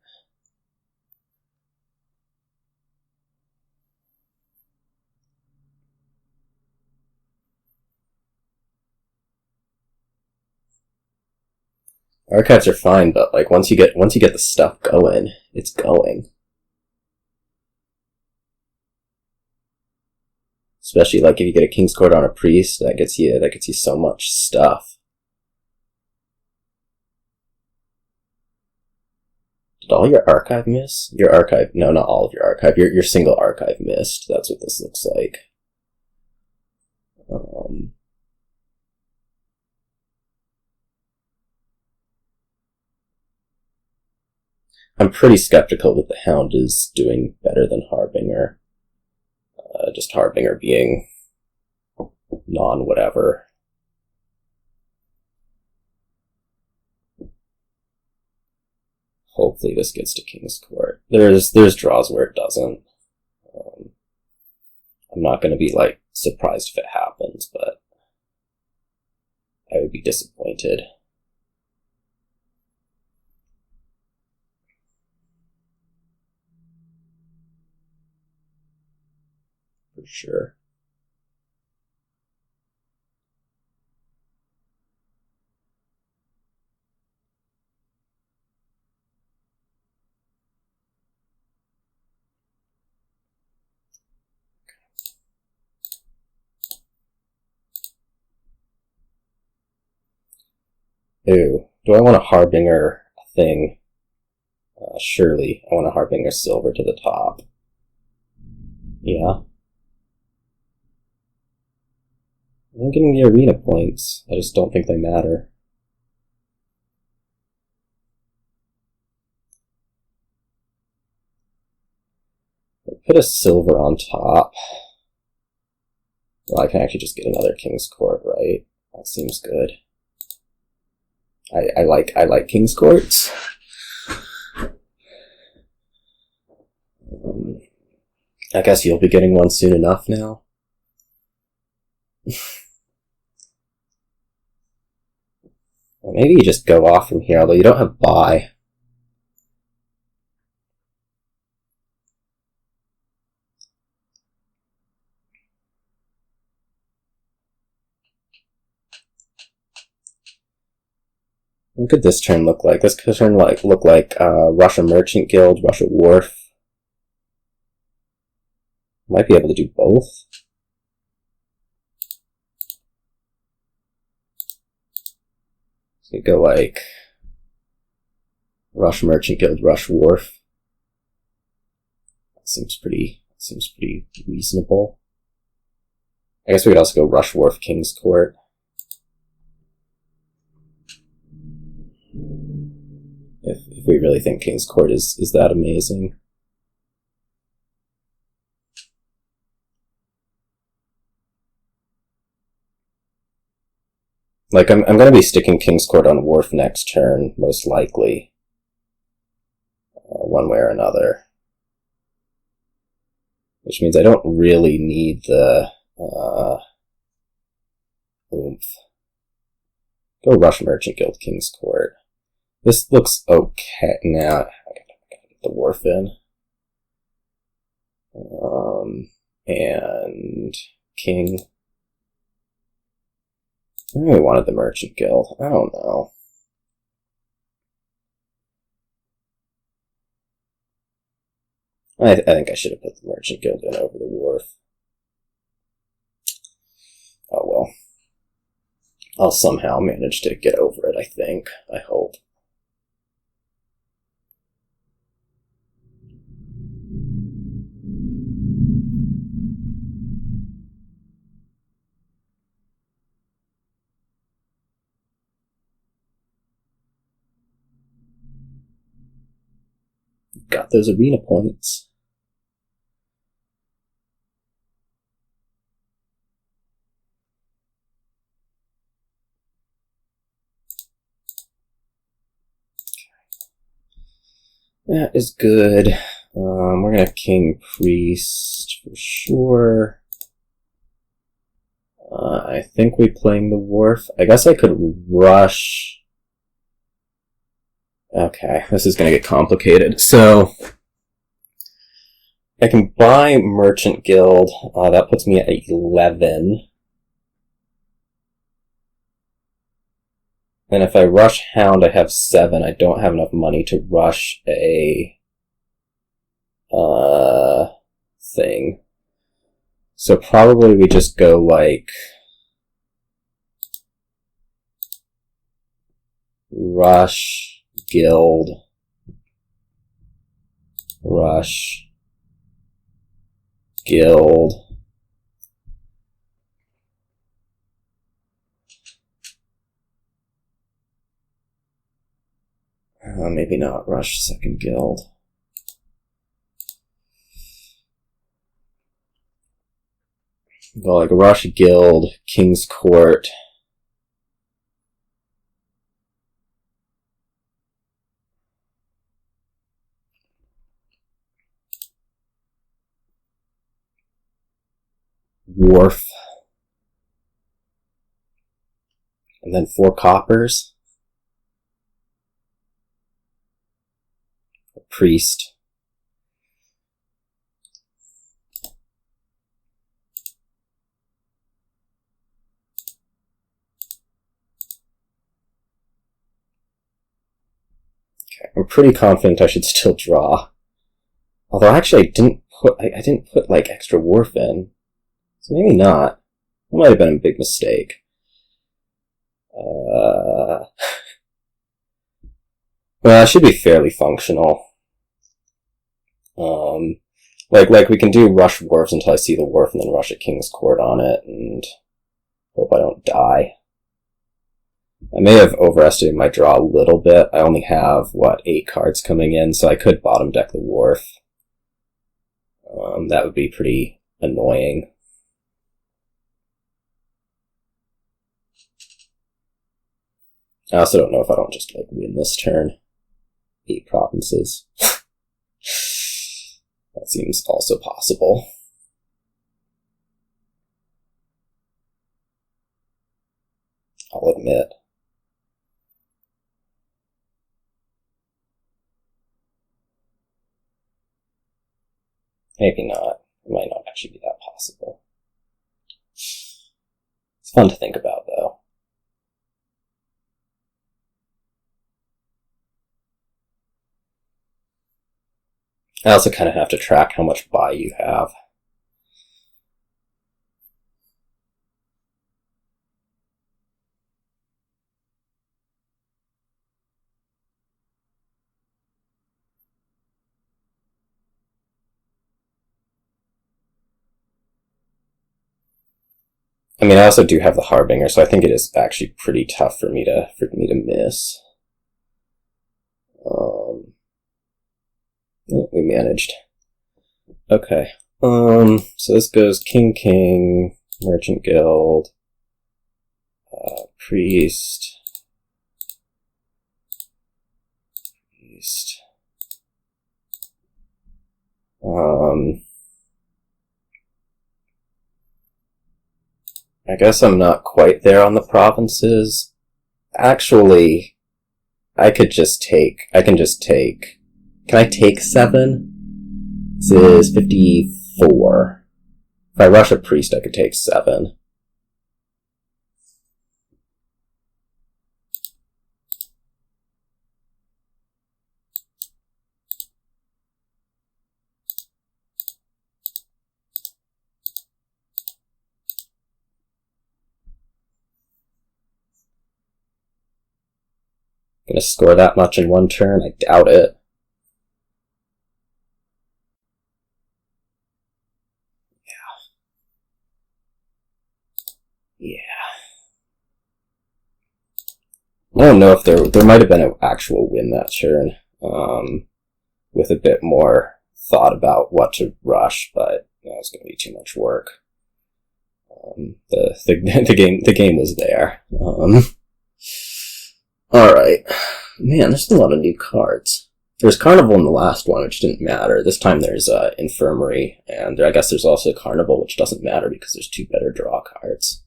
archives are fine, but like once you get the stuff going, it's going. Especially like if you get a King's Court on a priest, that gets you so much stuff. Did all your archive miss? Your archive, no, not all of your archive. Your single archive missed. That's what this looks like. I'm pretty skeptical that the Hound is doing better than Harbinger. Just Harbinger being non-whatever. Hopefully this gets to King's Court. There's draws where it doesn't. I'm not going to be like surprised if it happens, but I would be disappointed. For sure. Ooh, do I want a Harbinger thing? Surely, I want a Harbinger silver to the top. Yeah. I'm getting the arena points. I just don't think they matter. Put a silver on top. Well, I can actually just get another King's Court, right? That seems good. I like King's Courts. I guess you'll be getting one soon enough now. Well, maybe you just go off from here, although you don't have buy. What could this turn look like? This could turn look like Russia Merchant Guild, Russia Wharf. Might be able to do both. So you go like Rush Merchant Guild, Rush Wharf. That seems pretty reasonable. I guess we could also go Rush Wharf, King's Court. If we really think King's Court is that amazing. Like, I'm going to be sticking King's Court on Wharf next turn, most likely. One way or another. Which means I don't really need the oomph. Go Rush Merchant Guild, King's Court. This looks okay. Now, I gotta get the Wharf in. And King. I really wanted the Merchant Guild. I don't know. I think I should have put the Merchant Guild in over the Wharf. Oh well. I'll somehow manage to get over it, I think. I hope. Got those arena points. That is good. We're gonna King Priest for sure. I think we playing the Wharf. I guess I could rush. Okay, this is gonna get complicated. So I can buy Merchant Guild. That puts me at 11. And if I rush Hound, I have 7. I don't have enough money to rush a thing. So probably we just go like rush Guild, rush Guild. Maybe not rush second Guild. Go like rush Guild, King's Court. Wharf. And then 4 coppers. A priest. Okay, I'm pretty confident I should still draw. Although actually I didn't put like extra Wharf in. So maybe not. That might have been a big mistake. Well, it should be fairly functional. Like we can do rush Wharfs until I see the Wharf and then rush a King's Court on it and hope I don't die. I may have overestimated my draw a little bit. I only have, 8 cards coming in, so I could bottom deck the Wharf. That would be pretty annoying. I also don't know if I don't just win this turn. 8 provinces. That seems also possible. I'll admit. Maybe not. It might not actually be that possible. It's fun to think about, though. I also kind of have to track how much buy you have. I mean, I also do have the Harbinger, so I think it is actually pretty tough for me to miss. We managed. Okay. So this goes King, Merchant Guild, Priest. I guess I'm not quite there on the provinces. Actually, I can just take. Can I take 7? This is 54. If I rush a priest, I could take 7. Gonna score that much in one turn? I doubt it. Yeah. I don't know if there might have been an actual win that turn, with a bit more thought about what to rush, but it's going to be too much work. The game was there. Alright. Man, there's a lot of new cards. There's Carnival in the last one, which didn't matter. This time there's Infirmary, and I guess there's also Carnival, which doesn't matter because there's 2 better draw cards.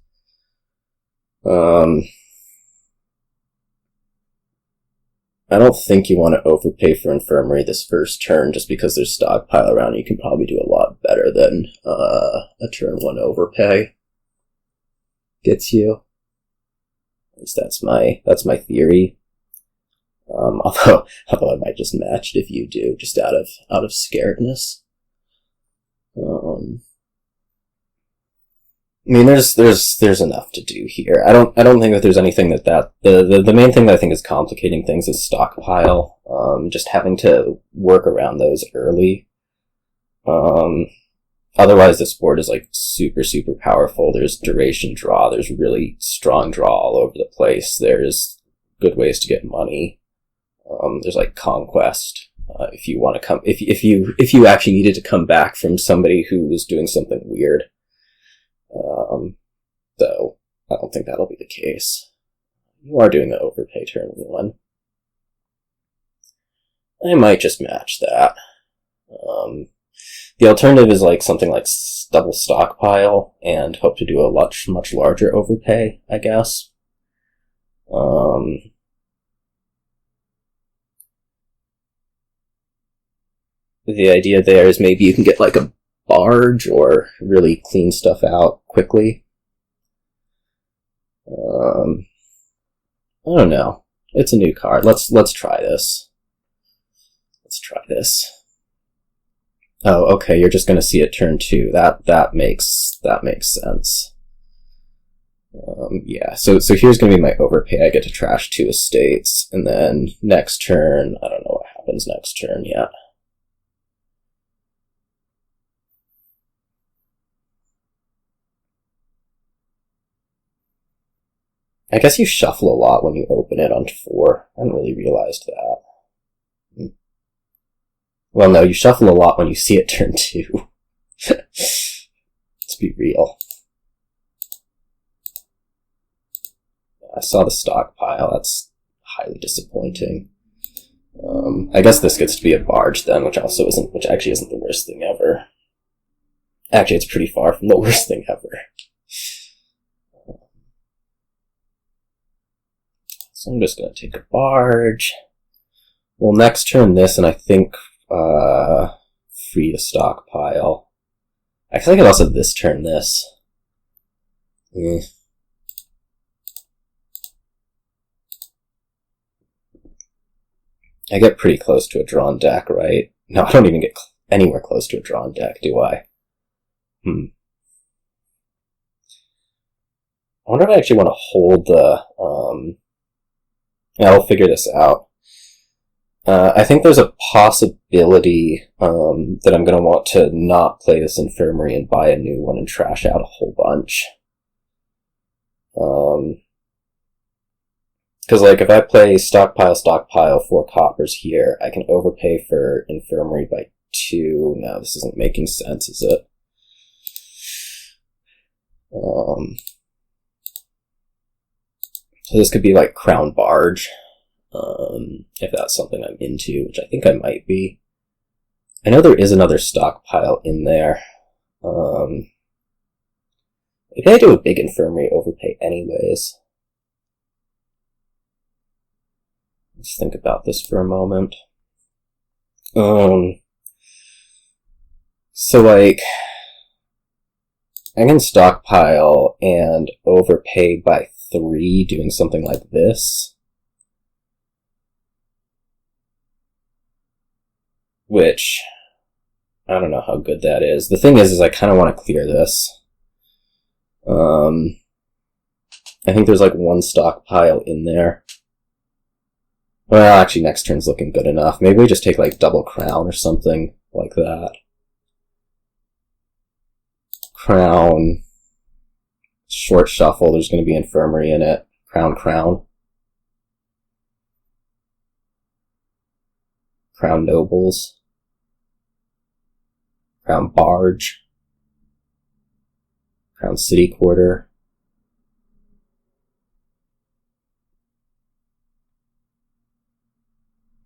I don't think you want to overpay for Infirmary this first turn just because there's Stockpile around. You can probably do a lot better than a turn 1 overpay gets you. At least that's my theory. Although I might just match it if you do, just out of scaredness. I mean, there's enough to do here. I don't think that there's anything the main thing that I think is complicating things is Stockpile. Just having to work around those early. Otherwise this board is like super, super powerful. There's duration draw, there's really strong draw all over the place. There's good ways to get money. There's like Conquest. If you want to come, if you actually needed to come back from somebody who was doing something weird. Though, I don't think that'll be the case. You are doing the overpay turn 1. I might just match that. The alternative is like something like double Stockpile and hope to do a much larger overpay, I guess. The idea there is maybe you can get like a Barge or really clean stuff out quickly. I don't know. It's a new card. Let's try this. Let's try this. Oh, okay. You're just going to see it turn 2. That makes sense. Yeah. So here's going to be my overpay. I get to trash 2 estates, and then next turn, I don't know what happens next turn yet. I guess you shuffle a lot when you open it on 4. I hadn't really realized that. Well, no, you shuffle a lot when you see it turn 2. Let's be real. I saw the Stockpile. That's highly disappointing. I guess this gets to be a Barge then, which actually isn't the worst thing ever. Actually, it's pretty far from the worst thing ever. So I'm just going to take a Barge. We'll next turn this, and I think free to Stockpile. I could also this turn this. I get pretty close to a drawn deck, right? No, I don't even get anywhere close to a drawn deck, do I? I wonder if I actually want to hold the... I'll figure this out. I think there's a possibility that I'm going to want to not play this Infirmary and buy a new one and trash out a whole bunch. Because, like, if I play Stockpile, 4 coppers here, I can overpay for Infirmary by 2. No, this isn't making sense, is it? So this could be like Crown Barge, if that's something I'm into, which I think I might be. I know there is another Stockpile in there. Maybe I do a big Infirmary overpay anyways. Let's think about this for a moment. So like, I can Stockpile and overpay by 3 doing something like this. Which, I don't know how good that is. The thing is I kind of want to clear this. I think there's like 1 Stockpile in there. Well, actually, next turn's looking good enough. Maybe we just take, like, double crown or something like that. Crown. Short shuffle, there's going to be Infirmary in it. Crown, crown. Crown nobles. Crown barge. Crown city quarter.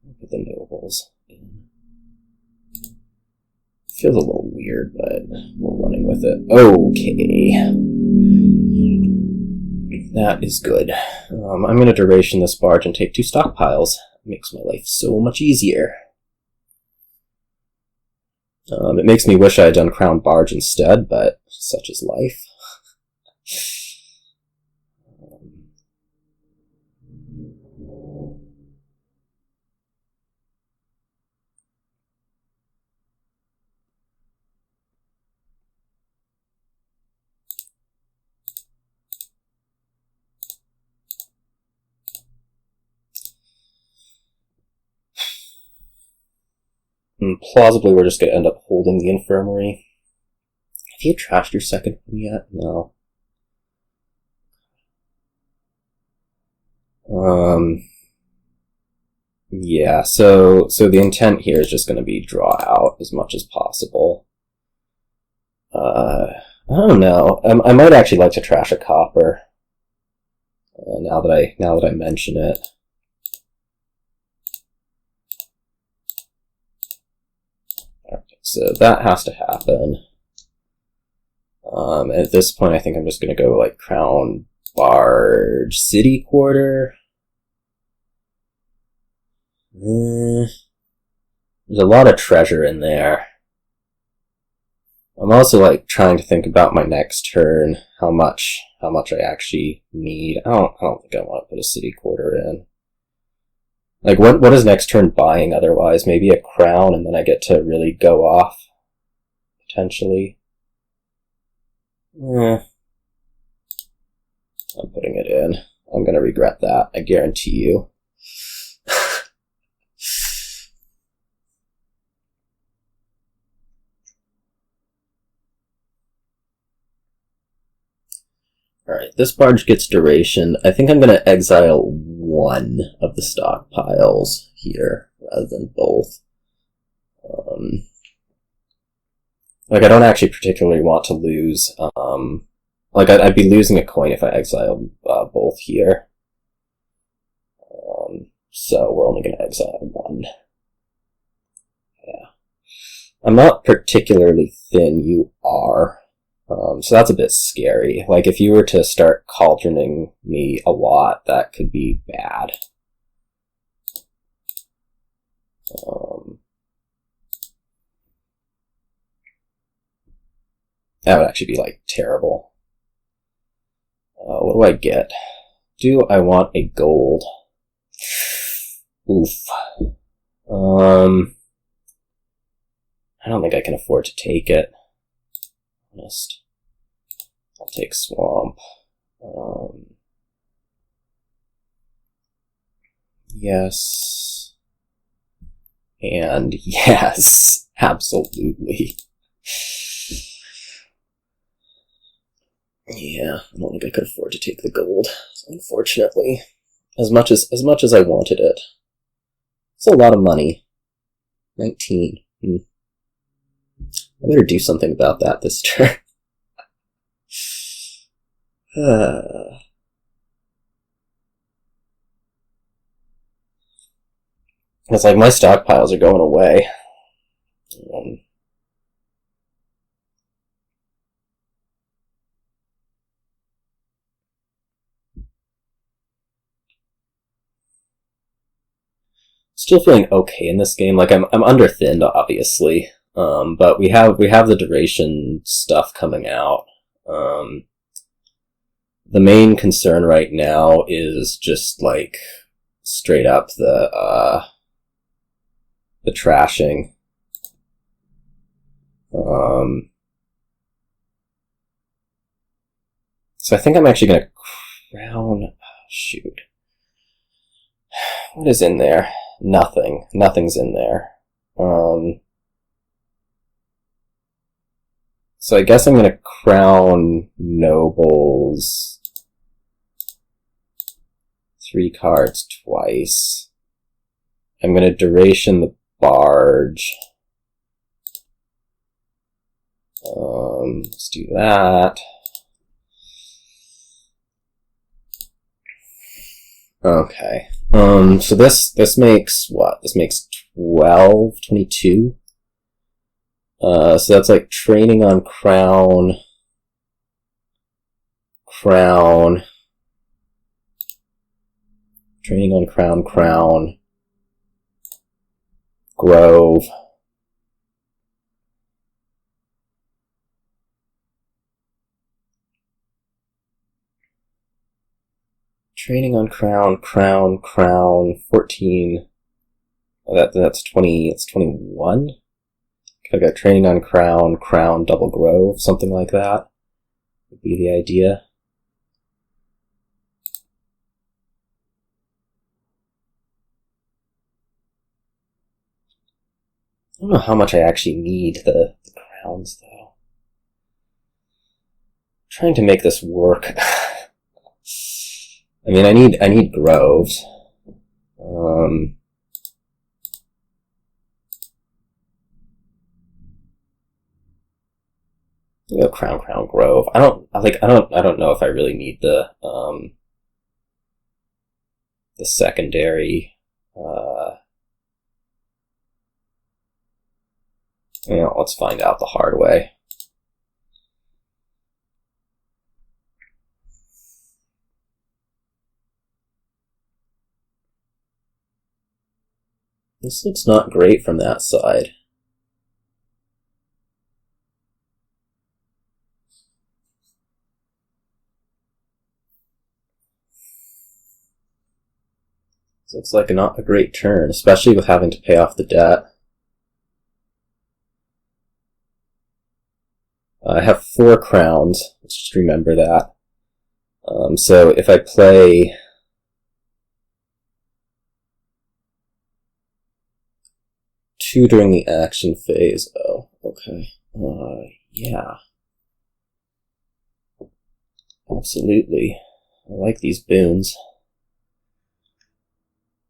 Look at the nobles. Feels a little weird, but we're running with it. Okay. That is good. I'm going to duration this barge and take 2 stockpiles. It makes my life so much easier. It makes me wish I had done Crown Barge instead, but such is life. And plausibly, we're just going to end up holding the Infirmary. Have you trashed your second one yet? No. Yeah, so the intent here is just going to be draw out as much as possible. I don't know. I might actually like to trash a copper. Now that I mention it. So that has to happen. At this point, I think I'm just going to go like Crown Barge City Quarter. There's a lot of treasure in there. I'm also like trying to think about my next turn, how much I actually need. I don't think I want to put a city quarter in. Like, what is next turn buying otherwise? Maybe a crown, and then I get to really go off, potentially. I'm putting it in. I'm gonna regret that, I guarantee you. Alright, this barge gets duration. I think I'm gonna exile one of the stockpiles here, rather than both. Like, I don't actually particularly want to lose, like, I'd be losing a coin if I exiled both here. So we're only gonna exile one. Yeah. I'm not particularly thin, you are. So that's a bit scary. Like, if you were to start cauldroning me a lot, that could be bad. That would actually be, like, terrible. What do I get? Do I want a gold? Oof. I don't think I can afford to take it. Honest. I'll take Swamp. Yes. And yes. Absolutely. Yeah, I don't think I could afford to take the gold, unfortunately. As much as I wanted it. It's a lot of money. 19. I better do something about that this turn. It's like my stockpiles are going away. Still feeling okay in this game. Like, I'm under thinned, obviously. But we have the duration stuff coming out. The main concern right now is just, like, straight up the trashing. So I think I'm actually gonna crown... shoot. What is in there? Nothing. Nothing's in there. So I guess I'm going to crown nobles 3 cards twice. I'm going to duration the barge. Let's do that. Okay. So this makes what? This makes 12, 22. So that's like training on crown, training on crown, grove, training on crown, 14. That's 20. It's 21. I got training on crown, double grove, something like that would be the idea. I don't know how much I actually need the crowns, though. I'm trying to make this work. I mean, I need groves. You know, crown, grove. I don't know if I really need the secondary. You know, let's find out the hard way. This looks not great from that side. This looks like not a great turn, especially with having to pay off the debt. I have 4 crowns, let's just remember that. So if I play 2 during the action phase, oh, okay. Yeah. Absolutely. I like these boons.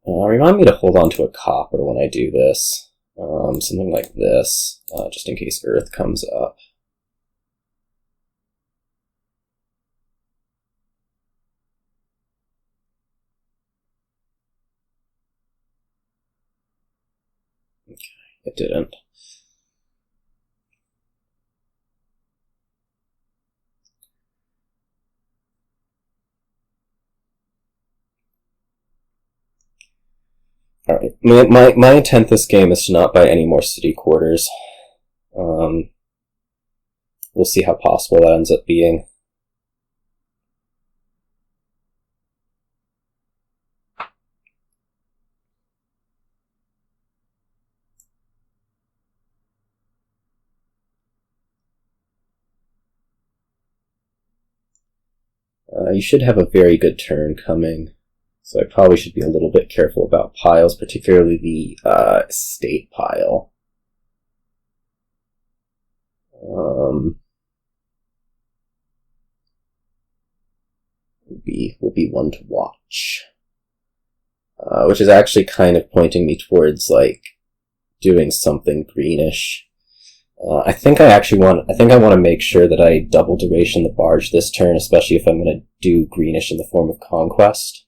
Remind me to hold on to a copper when I do this. Something like this, just in case Earth comes up. Okay, it didn't. Alright, my intent this game is to not buy any more city quarters. We'll see how possible that ends up being. You should have a very good turn coming. So I probably should be a little bit careful about piles, particularly the estate pile. Will be one to watch. Which is actually kind of pointing me towards like doing something greenish. I think I want to make sure that I double duration the barge this turn, especially if I'm going to do greenish in the form of Conquest.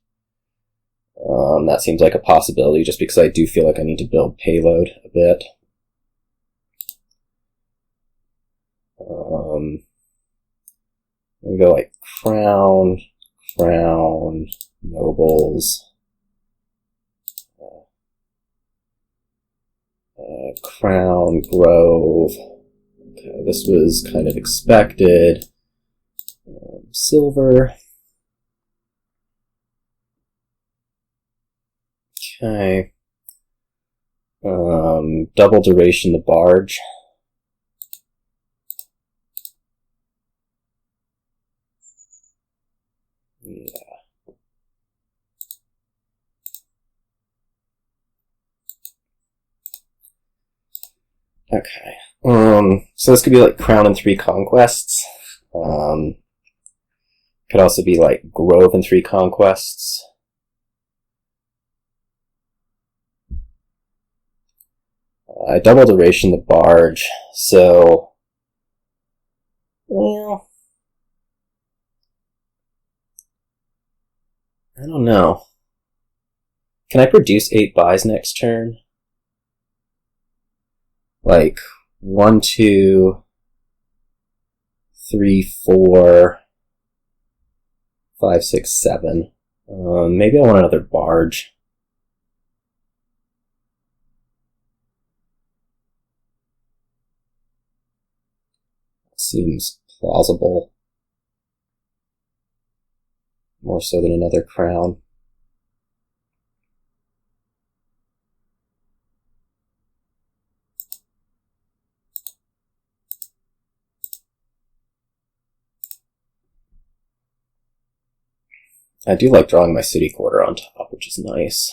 That seems like a possibility, just because I do feel like I need to build payload a bit. We go like crown, nobles, crown, grove. Okay, this was kind of expected. Silver. Okay. Double duration the barge. Yeah. Okay. So this could be like Crown and 3 Conquests. Could also be like Grove and 3 Conquests. I double duration the Barge, so... Well... I don't know. Can I produce 8 buys next turn? Like, 1, 2, 3, 4, 5, 6, 7. Maybe I want another Barge. Seems plausible. More so than another Crown. I do like drawing my city quarter on top, which is nice.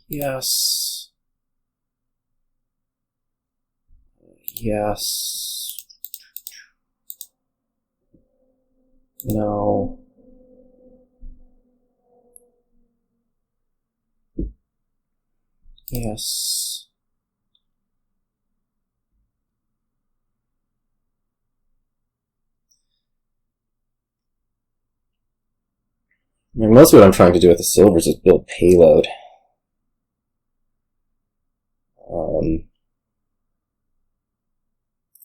Yes. Yes. No. Yes. I mean, most of what I'm trying to do with the silvers is build payload.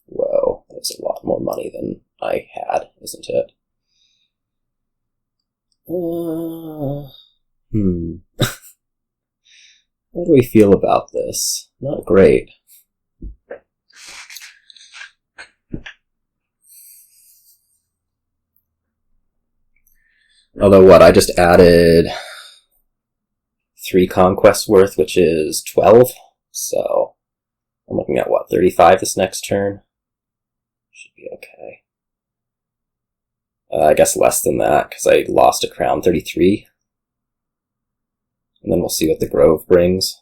Whoa, that's a lot more money than I had, isn't it? How do we feel about this? Not great. Although what, I just added 3 conquests worth, which is 12. So I'm looking at what, 35 this next turn? Should be okay. I guess less than that, because I lost a crown, 33. And then we'll see what the Grove brings.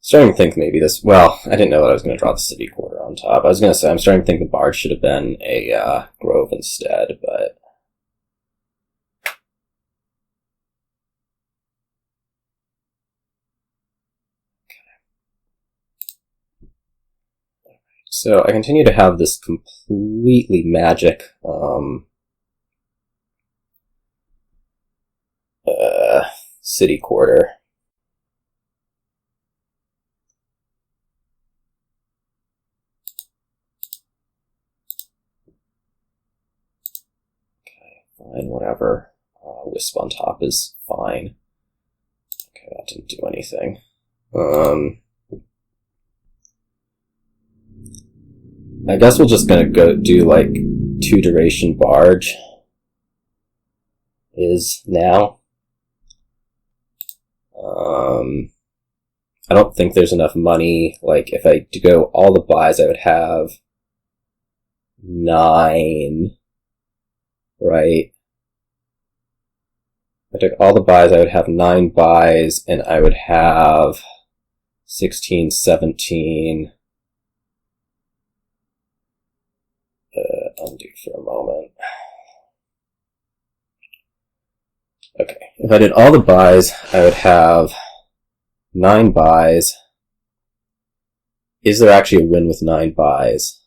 Starting to think maybe this... Well, I didn't know that I was going to draw the city quarter on top. I was going to say, I'm starting to think the Barge should have been a Grove instead, but... So I continue to have this completely magic city quarter. Okay, fine, whatever. Wisp on top is fine. Okay, that didn't do anything. I guess we're just gonna go do like 2 duration Barge is now. I don't think there's enough money. Like if I do go all the buys, I would have 9, right? If I took all the buys, I would have 9 buys, and I would have 16, 17. Undo for a moment. Okay, if I did all the buys, I would have 9 buys. Is there actually a win with 9 buys?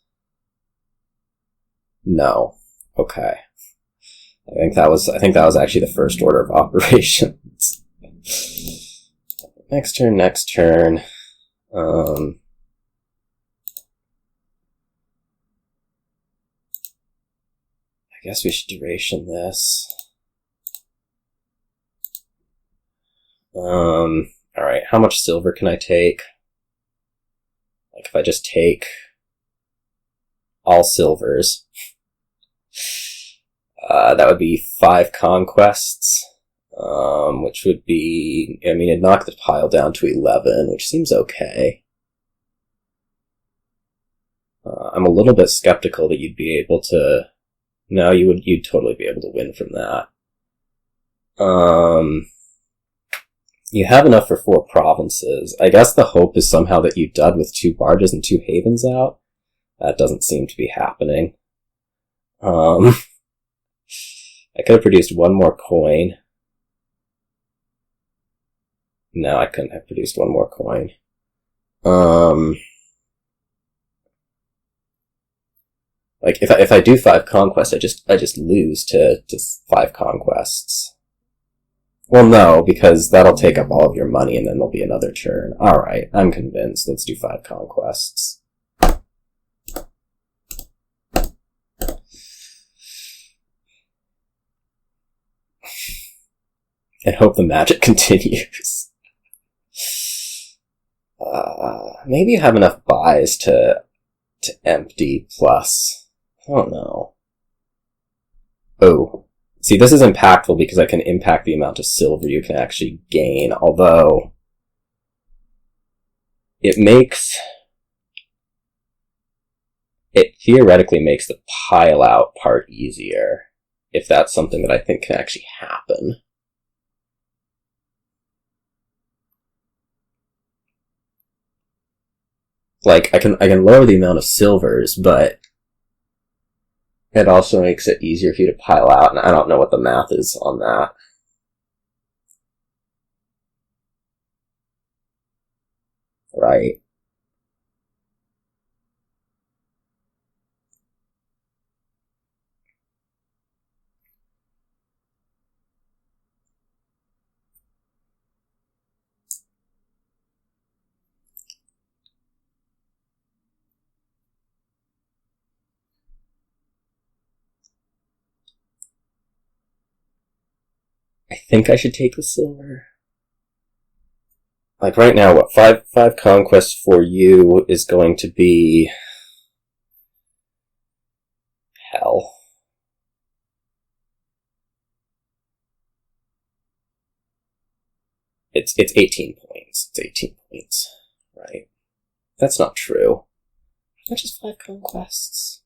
No. Okay. I think that was actually the first order of operations. Next turn. I guess we should duration this. Alright, how much silver can I take? Like if I just take all silvers, that would be 5 conquests, which would be, I mean, it'd knock the pile down to 11, which seems okay. I'm a little bit skeptical that you'd be able to No, you'd totally be able to win from that. You have enough for 4 provinces. I guess the hope is somehow that you dud with 2 barges and 2 havens out. That doesn't seem to be happening. I could have produced 1 more coin. No, I couldn't have produced 1 more coin. Like if I do 5 conquests, I just lose to 5 conquests. Well, no, because that'll take up all of your money, and then there'll be another turn. All right, I'm convinced. Let's do 5 conquests. And hope the magic continues. Maybe you have enough buys to empty plus. I don't know. Oh. See, this is impactful because I can impact the amount of silver you can actually gain, although it theoretically makes the pile out part easier, if that's something that I think can actually happen. Like, I can lower the amount of silvers, but it also makes it easier for you to pile out, and I don't know what the math is on that. Right. I think I should take the silver. Like right now, what, 5 conquests for you is going to be hell. It's 18 points. It's 18 points, right? That's not true. How much is 5 conquests?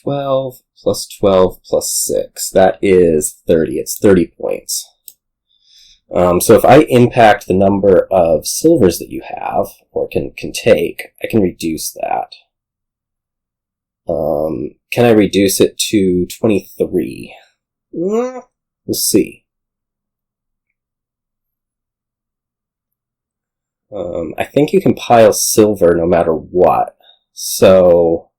12 plus 12 plus 6. That is 30. It's 30 points. So if I impact the number of silvers that you have, or can take, I can reduce that. Can I reduce it to 23? We'll see. I think you can pile silver no matter what. So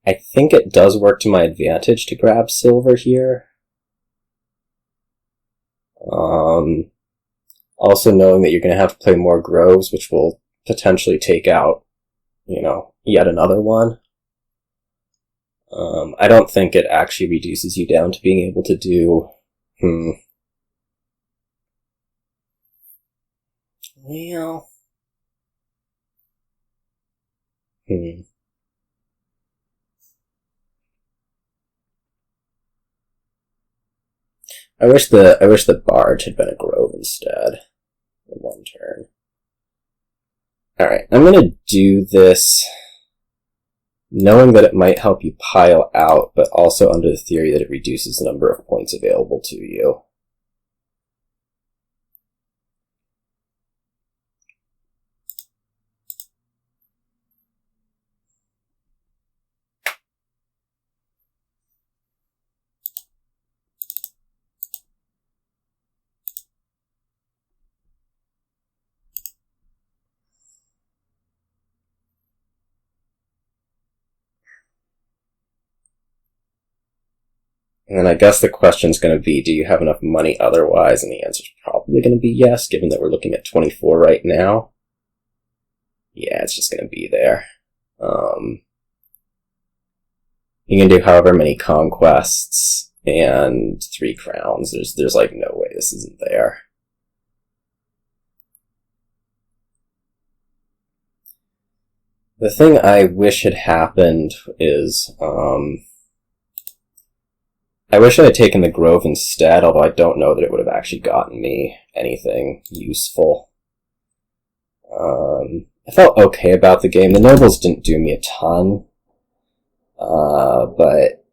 I think it does work to my advantage to grab silver here. Also knowing that you're going to have to play more groves, which will potentially take out, yet another one. I don't think it actually reduces you down to being able to do... Well... I wish the Barge had been a grove instead. In 1 turn. Alright, I'm gonna do this knowing that it might help you pile out, but also under the theory that it reduces the number of points available to you. And I guess the question's going to be, do you have enough money otherwise? And the answer's probably going to be yes, given that we're looking at 24 right now. Yeah, it's just going to be there. You can do however many conquests and 3 crowns. There's like no way this isn't there. The thing I wish had happened is, I wish I had taken the Grove instead, although I don't know that it would have actually gotten me anything useful. I felt okay about the game. The nobles didn't do me a ton. But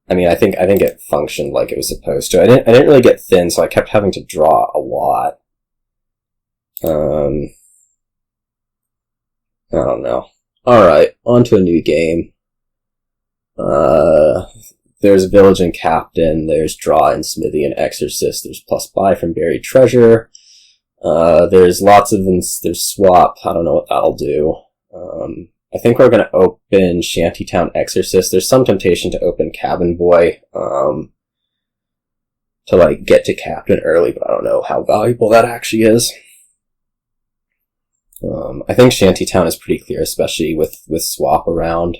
I mean, I think it functioned like it was supposed to. I didn't really get thin, so I kept having to draw a lot. I don't know. Alright, on to a new game. There's Village and Captain, there's Draw and Smithy and Exorcist, there's plus buy from Buried Treasure. There's lots of, there's Swap, I don't know what that'll do. I think we're gonna open Shantytown Exorcist. There's some temptation to open Cabin Boy, to like get to Captain early, but I don't know how valuable that actually is. I think Shantytown is pretty clear, especially with Swap around.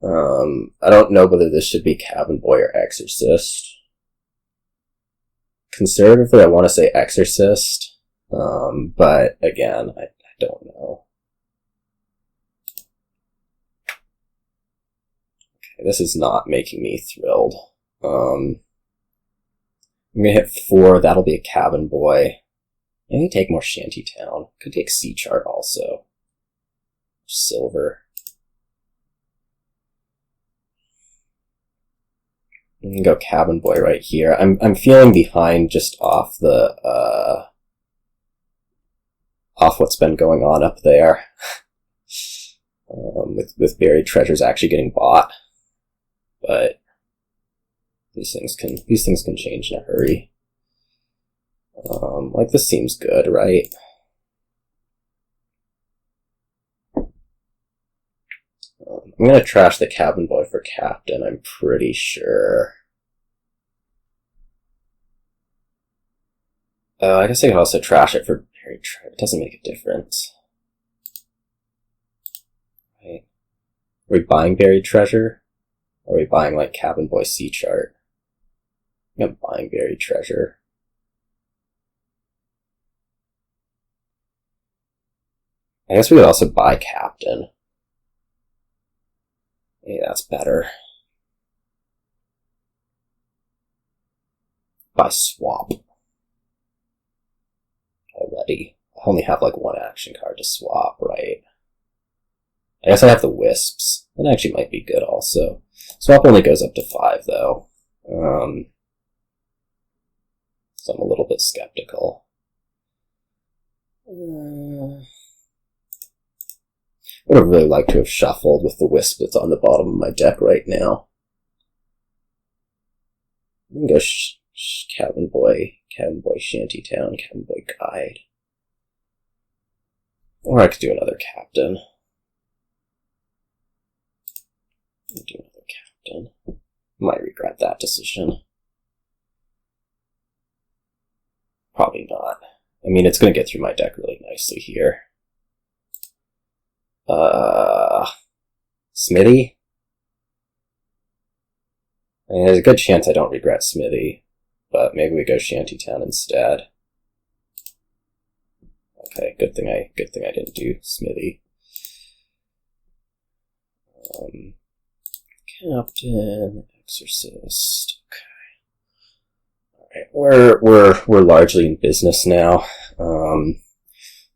I don't know whether this should be Cabin Boy or Exorcist. Conservatively, I want to say Exorcist, but again, I don't know. Okay, this is not making me thrilled. I'm gonna hit 4, that'll be a Cabin Boy. Maybe take more Shantytown. Could take Sea Chart also. Silver. I'm gonna go Cabin Boy right here. I'm feeling behind just off the off what's been going on up there. With Buried Treasures actually getting bought. But these things can change in a hurry. Like, this seems good, right? I'm gonna trash the Cabin Boy for Captain, I'm pretty sure. I guess I could also trash it for Buried Treasure. It doesn't make a difference. Right. Are we buying Buried Treasure? Or are we buying, like, Cabin Boy Sea Chart? I'm buying Buried Treasure. I guess we could also buy Captain. Maybe that's better. Buy Swap. Already. I only have like one action card to swap, right? I guess I have the Wisps. That actually might be good also. Swap only goes up to 5 though. So I'm a little bit skeptical. Would have really liked to have shuffled with the Wisp that's on the bottom of my deck right now. I'm gonna go Cabin Boy, Shantytown, Cabin Boy Guide. Or I could do another Captain. Do another Captain. Might regret that decision. Probably not. I mean, it's gonna get through my deck really nicely here. Smithy? I mean, there's a good chance I don't regret Smithy, but maybe we go Shantytown instead. Okay, good thing I didn't do Smithy. Captain, Exorcist. Okay. Alright, we're largely in business now.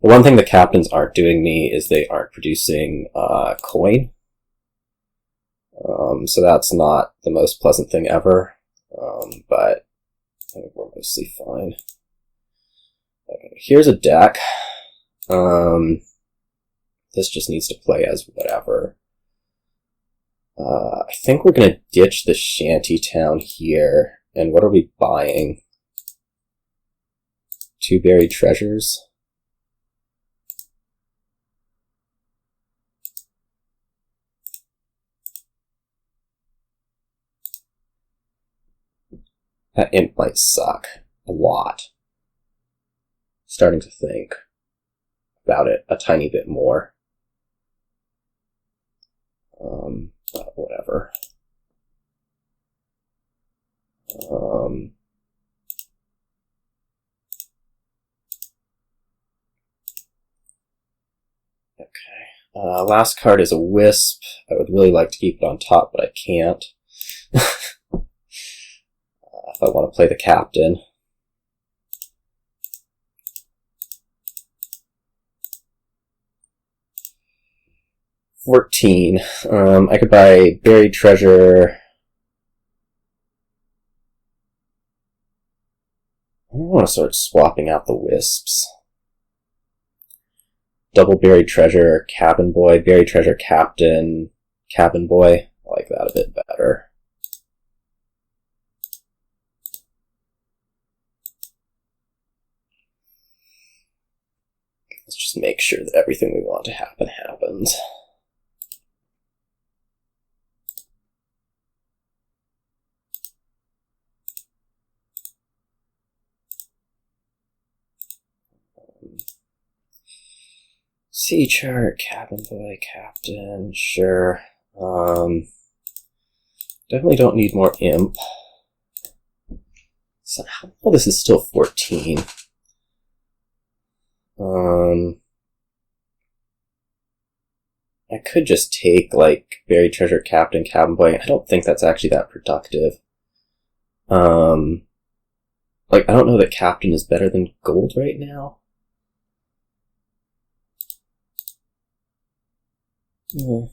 The one thing the captains aren't doing me is they aren't producing coin. So that's not the most pleasant thing ever. But I think we're mostly fine. Okay, here's a deck. This just needs to play as whatever. I think we're gonna ditch the Shantytown here. And what are we buying? 2 Buried Treasures. That imp might suck a lot. Starting to think about it a tiny bit more. But whatever. Okay. Last card is a Wisp. I would really like to keep it on top, but I can't. If I want to play the Captain. 14. I could buy buried treasure. I don't want to start swapping out the wisps. Double buried treasure, cabin boy, buried treasure, captain, cabin boy. I like that a bit better. Let's just make sure that everything we want to happen happens. Sea chart, cabin boy, captain, sure. Definitely don't need more imp. So how this is still 14. I could just take, like, buried treasure, captain, cabin boy. I don't think that's actually that productive. Like, I don't know that captain is better than gold right now. Yeah.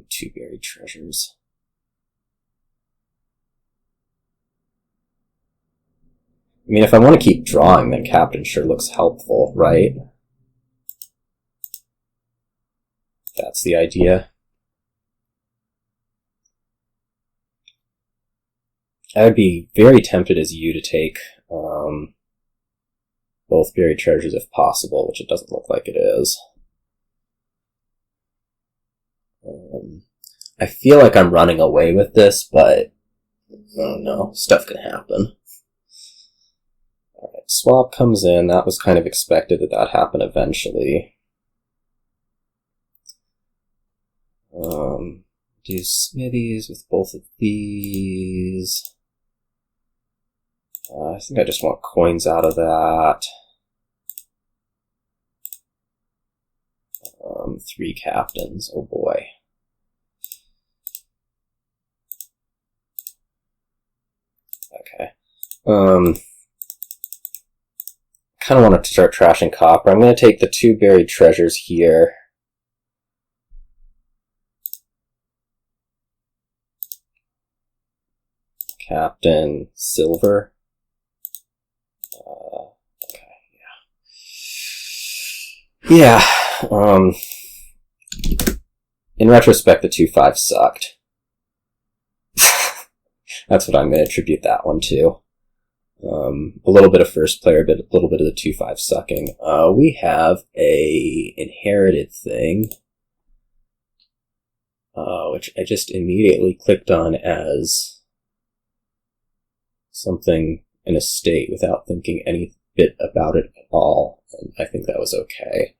Two buried treasures. I mean, if I want to keep drawing, then captain sure looks helpful, right? That's the idea. I would be very tempted as you to take both buried treasures if possible, which it doesn't look like it is. I feel like I'm running away with this, but I don't know, stuff can happen. Alright, swap comes in. That was kind of expected that happened eventually. Do smithies with both of these. I think I just want coins out of that. 3 captains. Oh boy. Okay. Kind of want to start trashing copper. I'm going to take the 2 buried treasures here. Captain silver. Okay, yeah. Yeah. In retrospect, the 2-5 sucked. That's what I'm going to attribute that one to. A little bit of first player, but a little bit of the 2-5 sucking. We have a inherited thing, which I just immediately clicked on as something in a state without thinking any bit about it at all, and I think that was okay.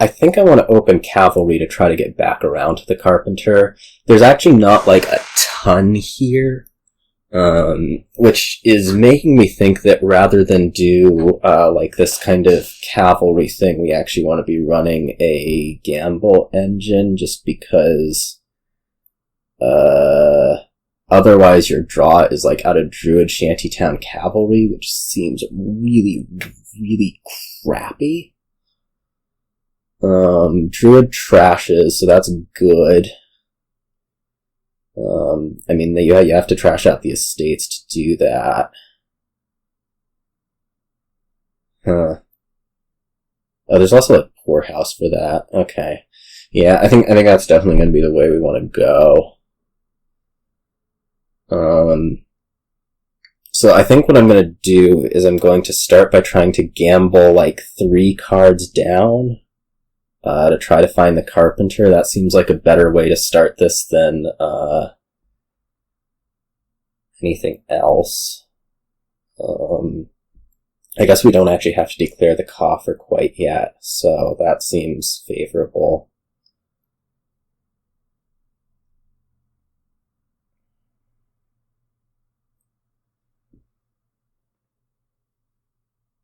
I think I want to open Cavalry to try to get back around to the Carpenter. There's actually not, like, a ton here, which is making me think that rather than do, like, this kind of Cavalry thing, we actually want to be running a gamble engine, just because, otherwise your draw is, like, out of Druid Shantytown Cavalry, which seems really, really crappy. Druid trashes, so that's good. I mean, you have to trash out the estates to do that. Huh. Oh, there's also a poorhouse for that. Okay. Yeah, I think that's definitely going to be the way we want to go. So I think what I'm going to do is I'm going to start by trying to gamble, like, 3 cards down. To try to find the Carpenter. That seems like a better way to start this than anything else. I guess we don't actually have to declare the coffer quite yet, so that seems favorable.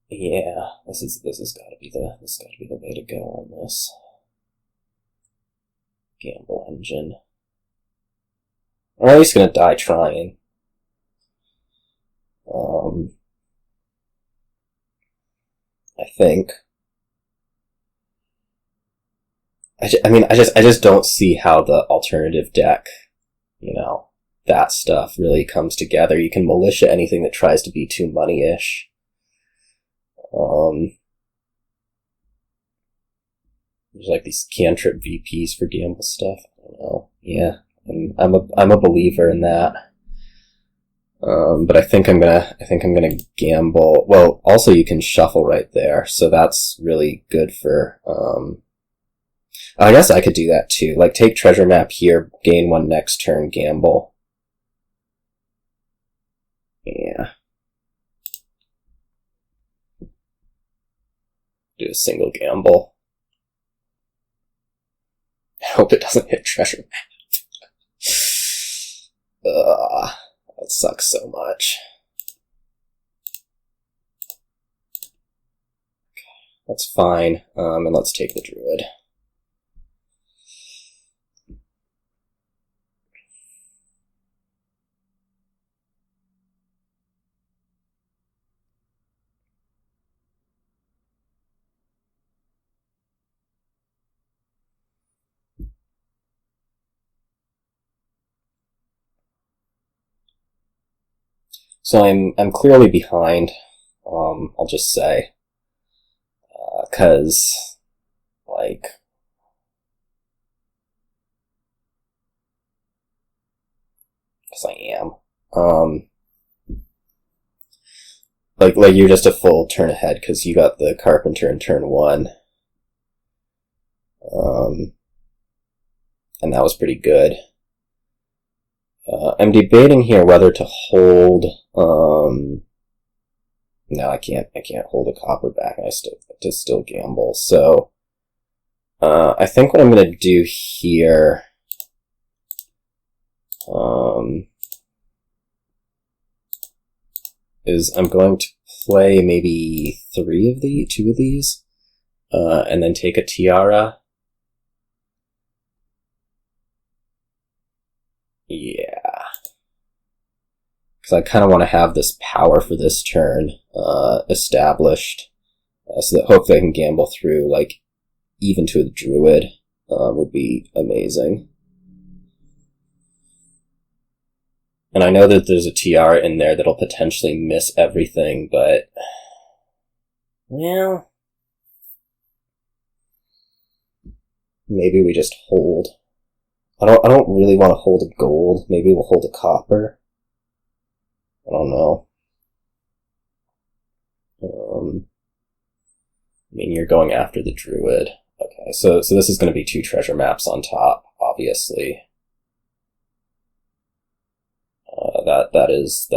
Yeah, this has got to be the way to go on this gamble engine. Or at least gonna die trying. I think. I just don't see how the alternative deck, that stuff really comes together. You can militia anything that tries to be too money-ish. There's like these cantrip VPs for gamble stuff. I don't know. Yeah, I'm a believer in that. But I think I'm gonna gamble. Well, also you can shuffle right there, so that's really good for. I guess I could do that too. Like take treasure map here, gain 1 next turn, gamble. Yeah. Do a single gamble. I hope it doesn't hit treasure map. That sucks so much. Okay, that's fine. And let's take the Druid. So I'm clearly behind, I'll just say, cause, like, cause I am, like you're just a full turn ahead, cause you got the Carpenter in turn 1, and that was pretty good. I'm debating here whether to hold, no, I can't hold a copper back, I still gamble, so, I think what I'm gonna do here, is I'm going to play maybe 2 of these, and then take a Tiara. Yeah. Because I kind of want to have this power for this turn established, so that hopefully I can gamble through, like, even to a Druid would be amazing. And I know that there's a Tiara in there that'll potentially miss everything, but, well, maybe we just hold. I don't really want to hold a gold. Maybe we'll hold a copper. I don't know. I mean, you're going after the Druid. Okay, so this is going to be 2 treasure maps on top, obviously. That is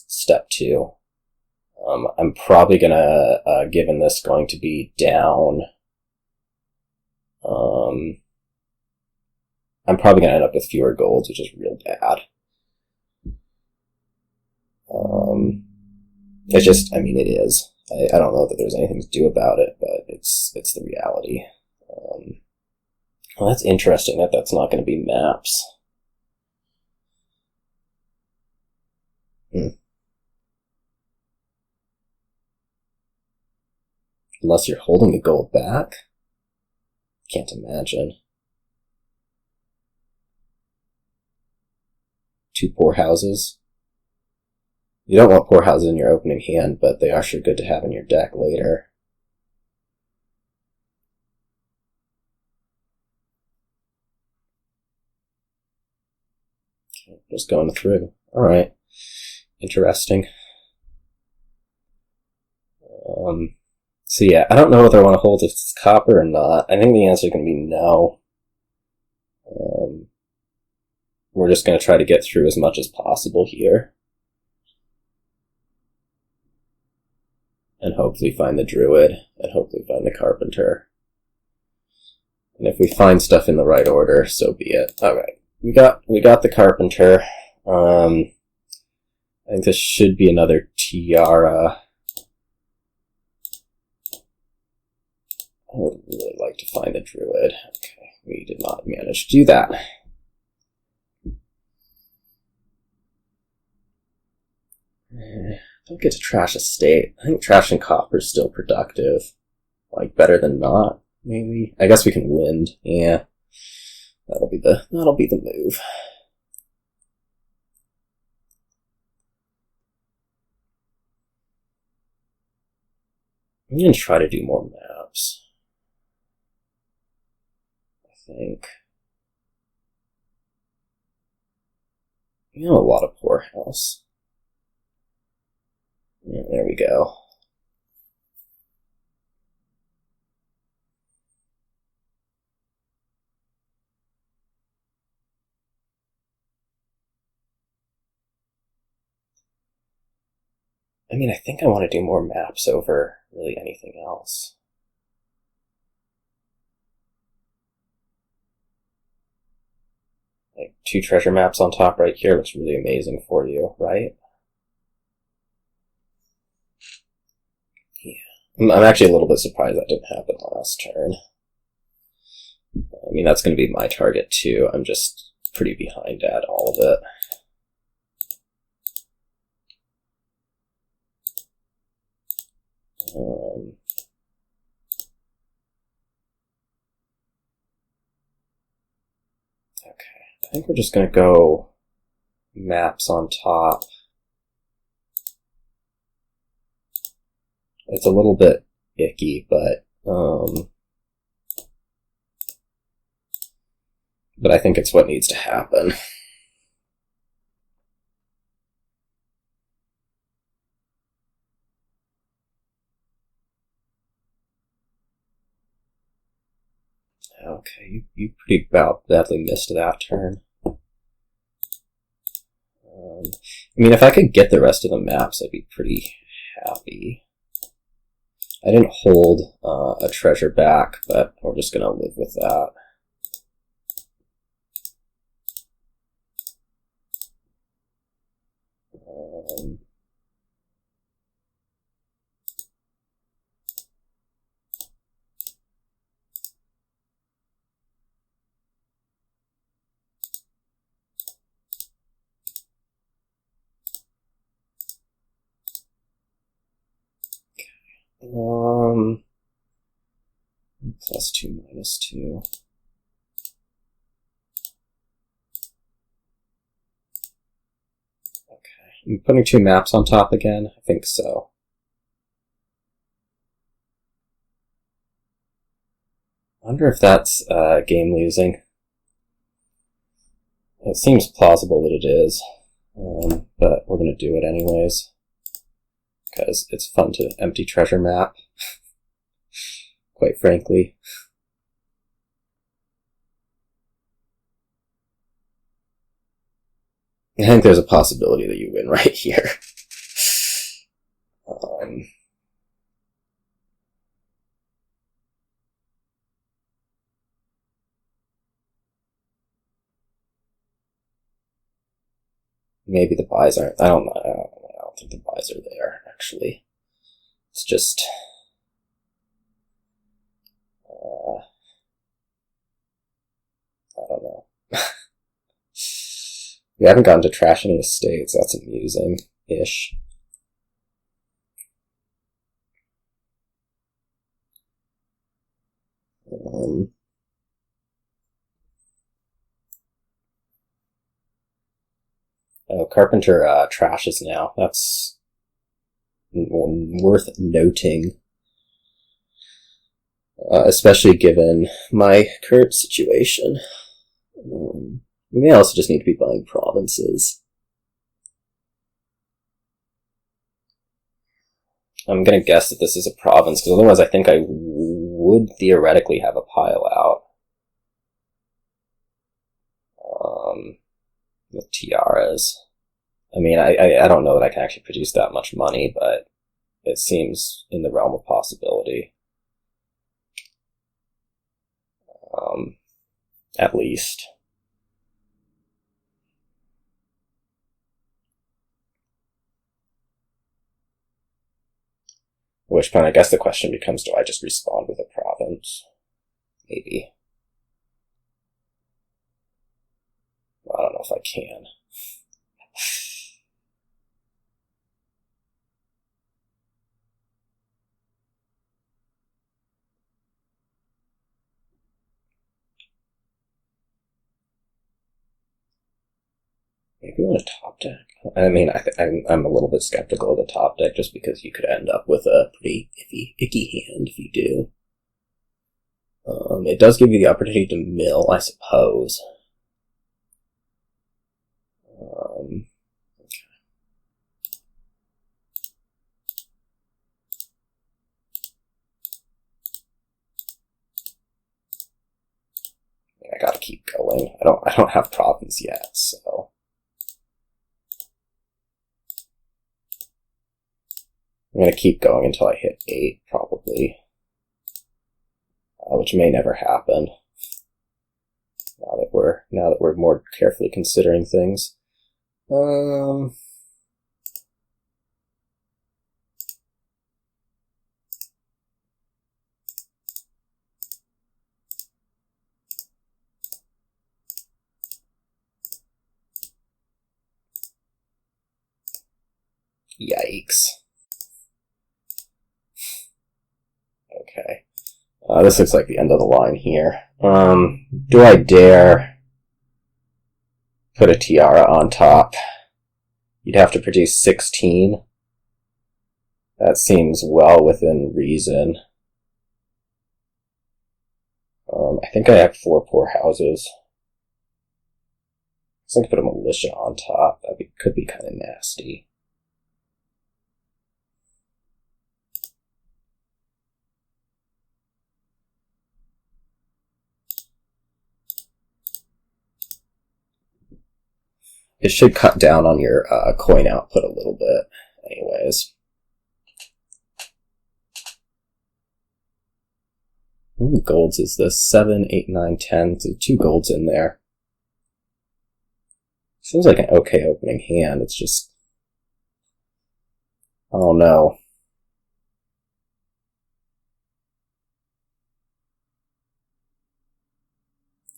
step 2. I'm probably gonna, given this going to be down, I'm probably gonna end up with fewer golds, which is real bad. It's just, I mean, it is. I don't know that there's anything to do about it, but it's the reality. Well, that's interesting that that's not going to be maps. Unless you're holding the gold back? Can't imagine. 2 poor houses. You don't want poor houses in your opening hand, but they are sure good to have in your deck later. Okay, just going through. Alright. Interesting. So yeah, I don't know whether I want to hold this copper or not. I think the answer is going to be no. We're just going to try to get through as much as possible here. And hopefully find the Druid, and hopefully find the Carpenter. And if we find stuff in the right order, so be it. Alright, we got the Carpenter. I think this should be another Tiara. I would really like to find the Druid. Okay, we did not manage to do that. Don't get to trash a state. I think trash and copper is still productive. Like, better than not, maybe. I guess we can wind. Yeah. That'll be the move. I'm gonna try to do more maps. I think. You know, a lot of poorhouse. Yeah, there we go. I mean, I think I want to do more maps over really anything else. Like, 2 treasure maps on top right here looks really amazing for you, right? Yeah. I'm actually a little bit surprised that didn't happen last turn. I mean, that's going to be my target too. I'm just pretty behind at all of it. Okay, I think we're just going to go maps on top. It's a little bit icky, but I think it's what needs to happen. Okay, you pretty badly missed that turn. I mean, if I could get the rest of the maps, I'd be pretty happy. I didn't hold a treasure back, but we're just going to live with that. +2, -2. Okay, I'm putting 2 maps on top again. I think so. I wonder if that's game losing. It seems plausible that it is, but we're going to do it anyways. Because it's fun to empty treasure map, quite frankly. I think there's a possibility that you win right here. Maybe the buys aren't. I don't think the buys are there, actually. It's just... I don't know. We haven't gotten to trash any estates. That's amusing-ish. Carpenter trashes now. That's worth noting. Especially given my current situation. We may also just need to be buying provinces. I'm going to guess that this is a province, because otherwise I think I would theoretically have a pile out. With tiaras. I mean, I don't know that I can actually produce that much money, but it seems in the realm of possibility. At least. At which point, I guess the question becomes, do I just respond with a province? Maybe. Well, I don't know if I can. Maybe we want a top deck. I mean, I'm a little bit skeptical of the top deck just because you could end up with a pretty icky hand if you do. It does give you the opportunity to mill, I suppose. Okay. I gotta keep going. I don't have province yet, so. I'm gonna keep going until I hit 8, probably. Which may never happen. Now that we're more carefully considering things. Yikes. Okay. This looks like the end of the line here. Do I dare put a Tiara on top? You'd have to produce 16. That seems well within reason. I think I have 4 poor houses. I think I put a militia on top. That could be kind of nasty. It should cut down on your coin output a little bit, anyways. How many golds is this? 7, 8, 9, 10. So 2 golds in there. Seems like an okay opening hand. It's just... oh no.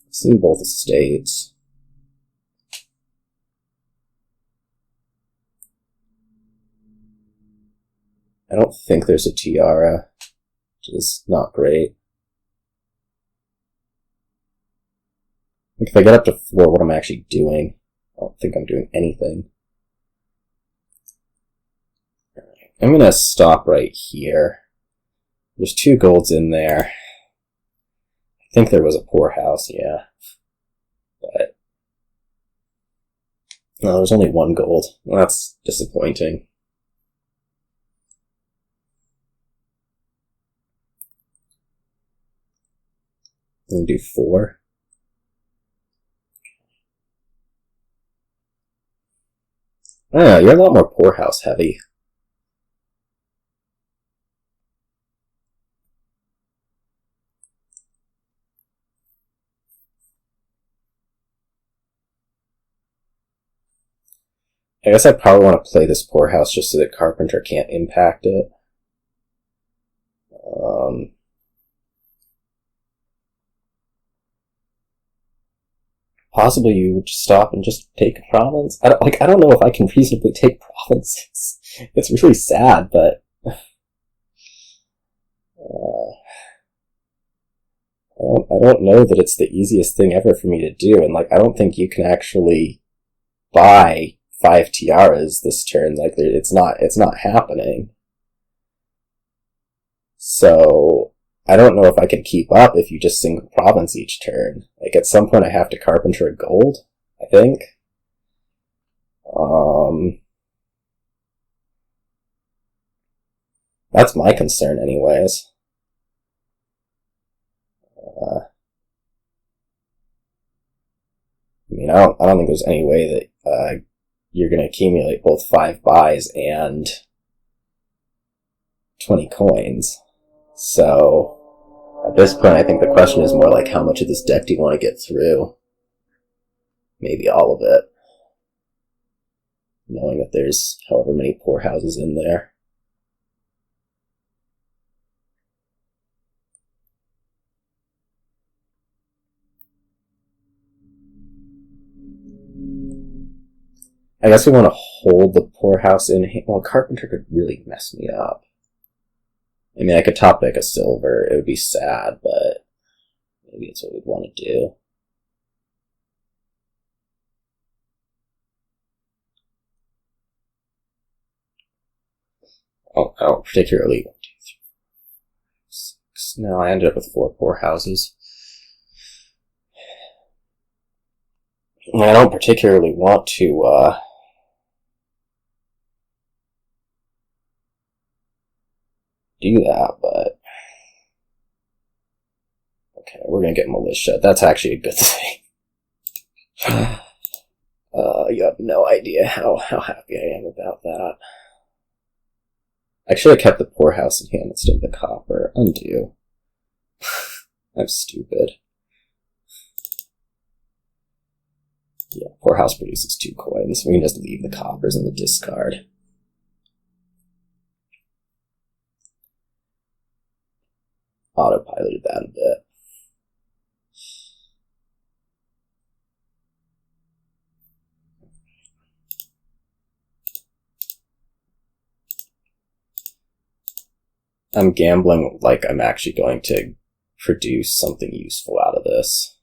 I've seen both estates. I don't think there's a Tiara, which is not great. If I get up to 4, what am I actually doing? I don't think I'm doing anything. Alright, I'm gonna stop right here. There's 2 golds in there. I think there was a poorhouse, yeah. But no, there's only 1 gold. Well, that's disappointing. I'm gonna do 4. Oh, you're a lot more poorhouse heavy. I guess I probably want to play this poorhouse just so that Carpenter can't impact it. Possibly you would just stop and just take a province. I don't know if I can reasonably take provinces. It's really sad, but I don't know that it's the easiest thing ever for me to do, and I don't think you can actually buy 5 tiaras this turn. It's not happening. So I don't know if I can keep up if you just single province each turn. At some point I have to Carpenter a gold, I think. That's my concern anyways. I don't think there's any way that you're going to accumulate both 5 buys and 20 coins. So at this point, I think the question is more how much of this deck do you want to get through? Maybe all of it. Knowing that there's however many poor houses in there. I guess we want to hold the poorhouse in hand. Well, Carpenter could really mess me up. I could top deck a silver. It would be sad, but maybe it's what we'd want to do. I don't particularly... 1, 2, 3, 6... No, I ended up with 4 poorhouses. I don't particularly want to, do that, but... Okay, we're gonna get Militia. That's actually a good thing. You have no idea how happy I am about that. I should have kept the poorhouse in hand instead of the copper. Undo. I'm stupid. Yeah, poorhouse produces 2 coins. We can just leave the coppers in the discard. Autopiloted that a bit. I'm gambling like I'm actually going to produce something useful out of this.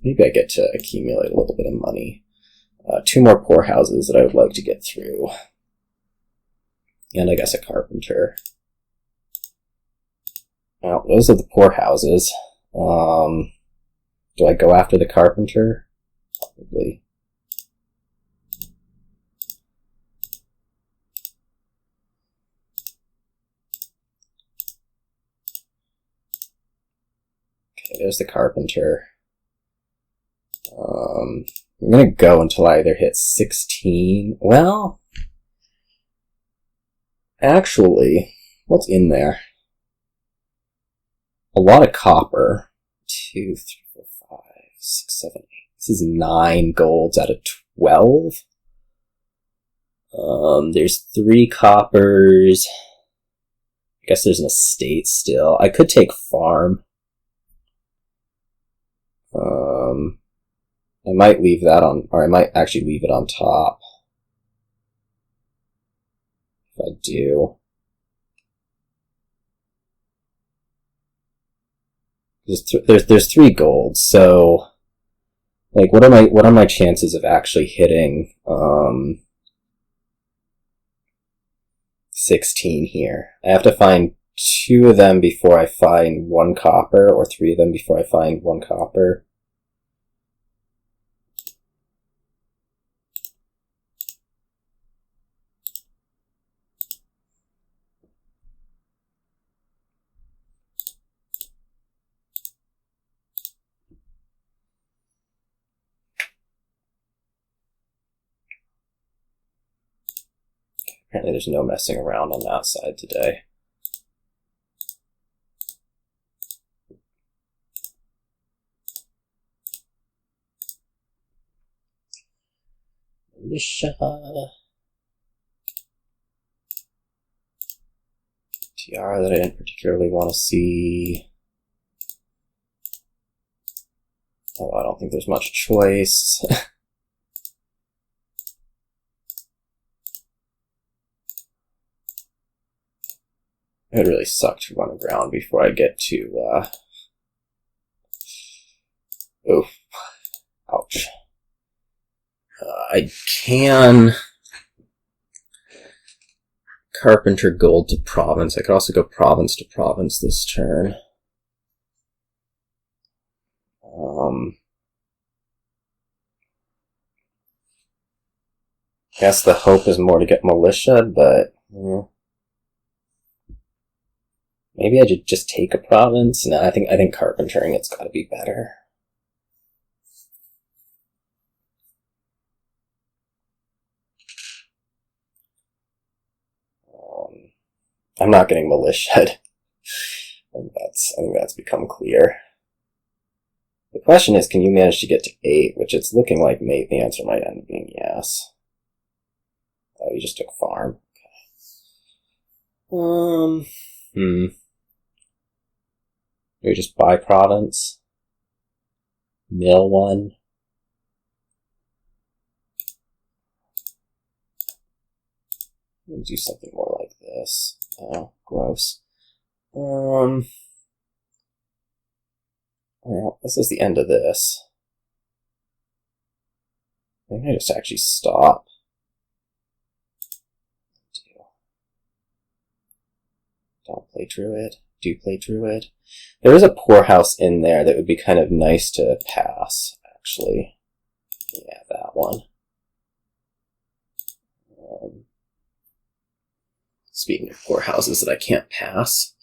Maybe I get to accumulate a little bit of money. 2 more poorhouses that I would like to get through. And I guess a Carpenter. Well, those are the poorhouses. Do I go after the Carpenter? Probably. Okay, there's the Carpenter. I'm gonna go until I either hit 16. Well, actually, what's in there? A lot of copper. 2, 3, 4, 5, 6, 7, 8. This is 9 golds out of 12. There's 3 coppers. I guess there's an estate still. I could take farm. I might leave that on, or I might actually leave it on top. If I do. There's 3 golds, so like what are my chances of actually hitting 16 here? I have to find 2 of them before I find 1 copper, or 3 of them before I find 1 copper. Apparently there's no messing around on that side today. Militia. Tiara that I didn't particularly want to see. Oh, I don't think there's much choice. It would really suck to run aground before I get to, oh, ouch. I can Carpenter gold to province. I could also go province to province this turn. Guess the hope is more to get militia, but maybe I should just take a province. No, I think carpentering it's got to be better. I'm not getting militia. I think that's become clear. The question is, can you manage to get to 8? Which it's looking like the answer might end up being yes. Oh, you just took farm. Okay. Maybe just buy province. Mill 1. We'll do something more like this. Oh, gross. Well, this is the end of this. I might just actually stop. Don't play Druid. Do play Druid. There is a poorhouse in there that would be kind of nice to pass, actually. Yeah, that one. Speaking of poorhouses that I can't pass.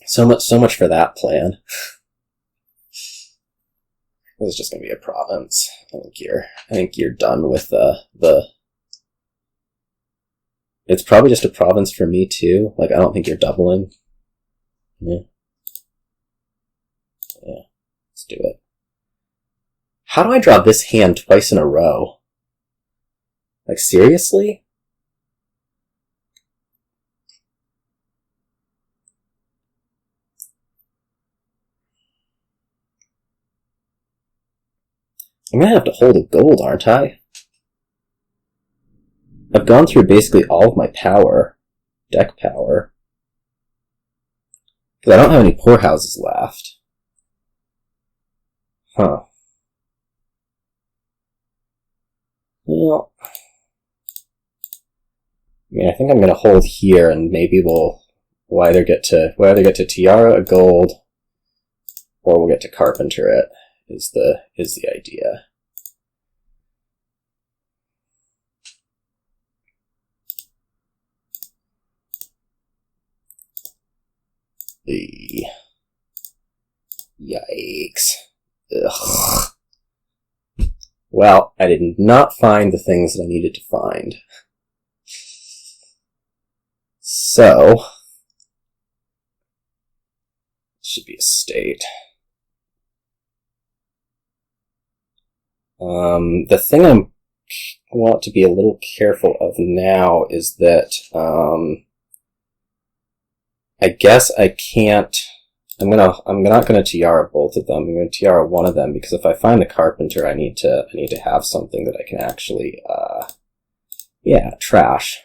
So much for that plan. This is just gonna be a province. I think you're done with the. It's probably just a province for me too. Like, I don't think you're doubling. Yeah. Yeah. Let's do it. How do I draw this hand twice in a row? Like, seriously? I'm gonna have to hold a gold, aren't I? I've gone through basically all of my power. Deck power. Because I don't have any poorhouses left. Huh. Well, I mean, I think I'm going to hold here, and maybe we'll either get to Tiara a gold, or we'll get to Carpenter it. Is the idea. Yikes. Ugh. Well, I did not find the things that I needed to find. So, should be a state. The thing I want to be a little careful of now is that, I guess I can't. I'm not gonna Tiara both of them. I'm gonna Tiara one of them, because if I find the Carpenter, I need to have something that I can actually, trash.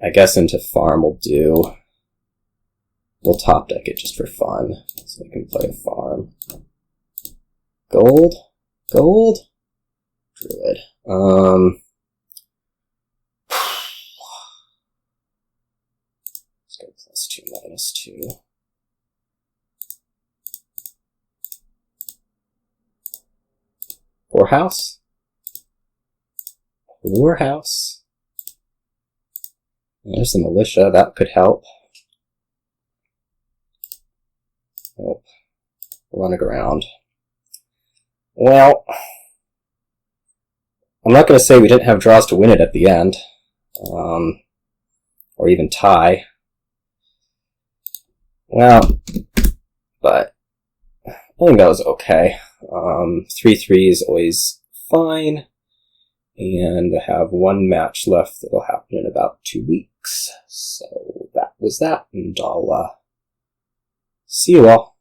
I guess into farm will do. We'll top deck it just for fun, so I can play a farm. Gold? Druid. Let's go +2, -2. Poorhouse? There's the Militia, that could help. Oh, run it around. Well, I'm not going to say we didn't have draws to win it at the end, or even tie. Well, but I think that was okay. 3-3 is always fine, and I have one match left that'll happen in about 2 weeks. So that was that, and I'll see you all.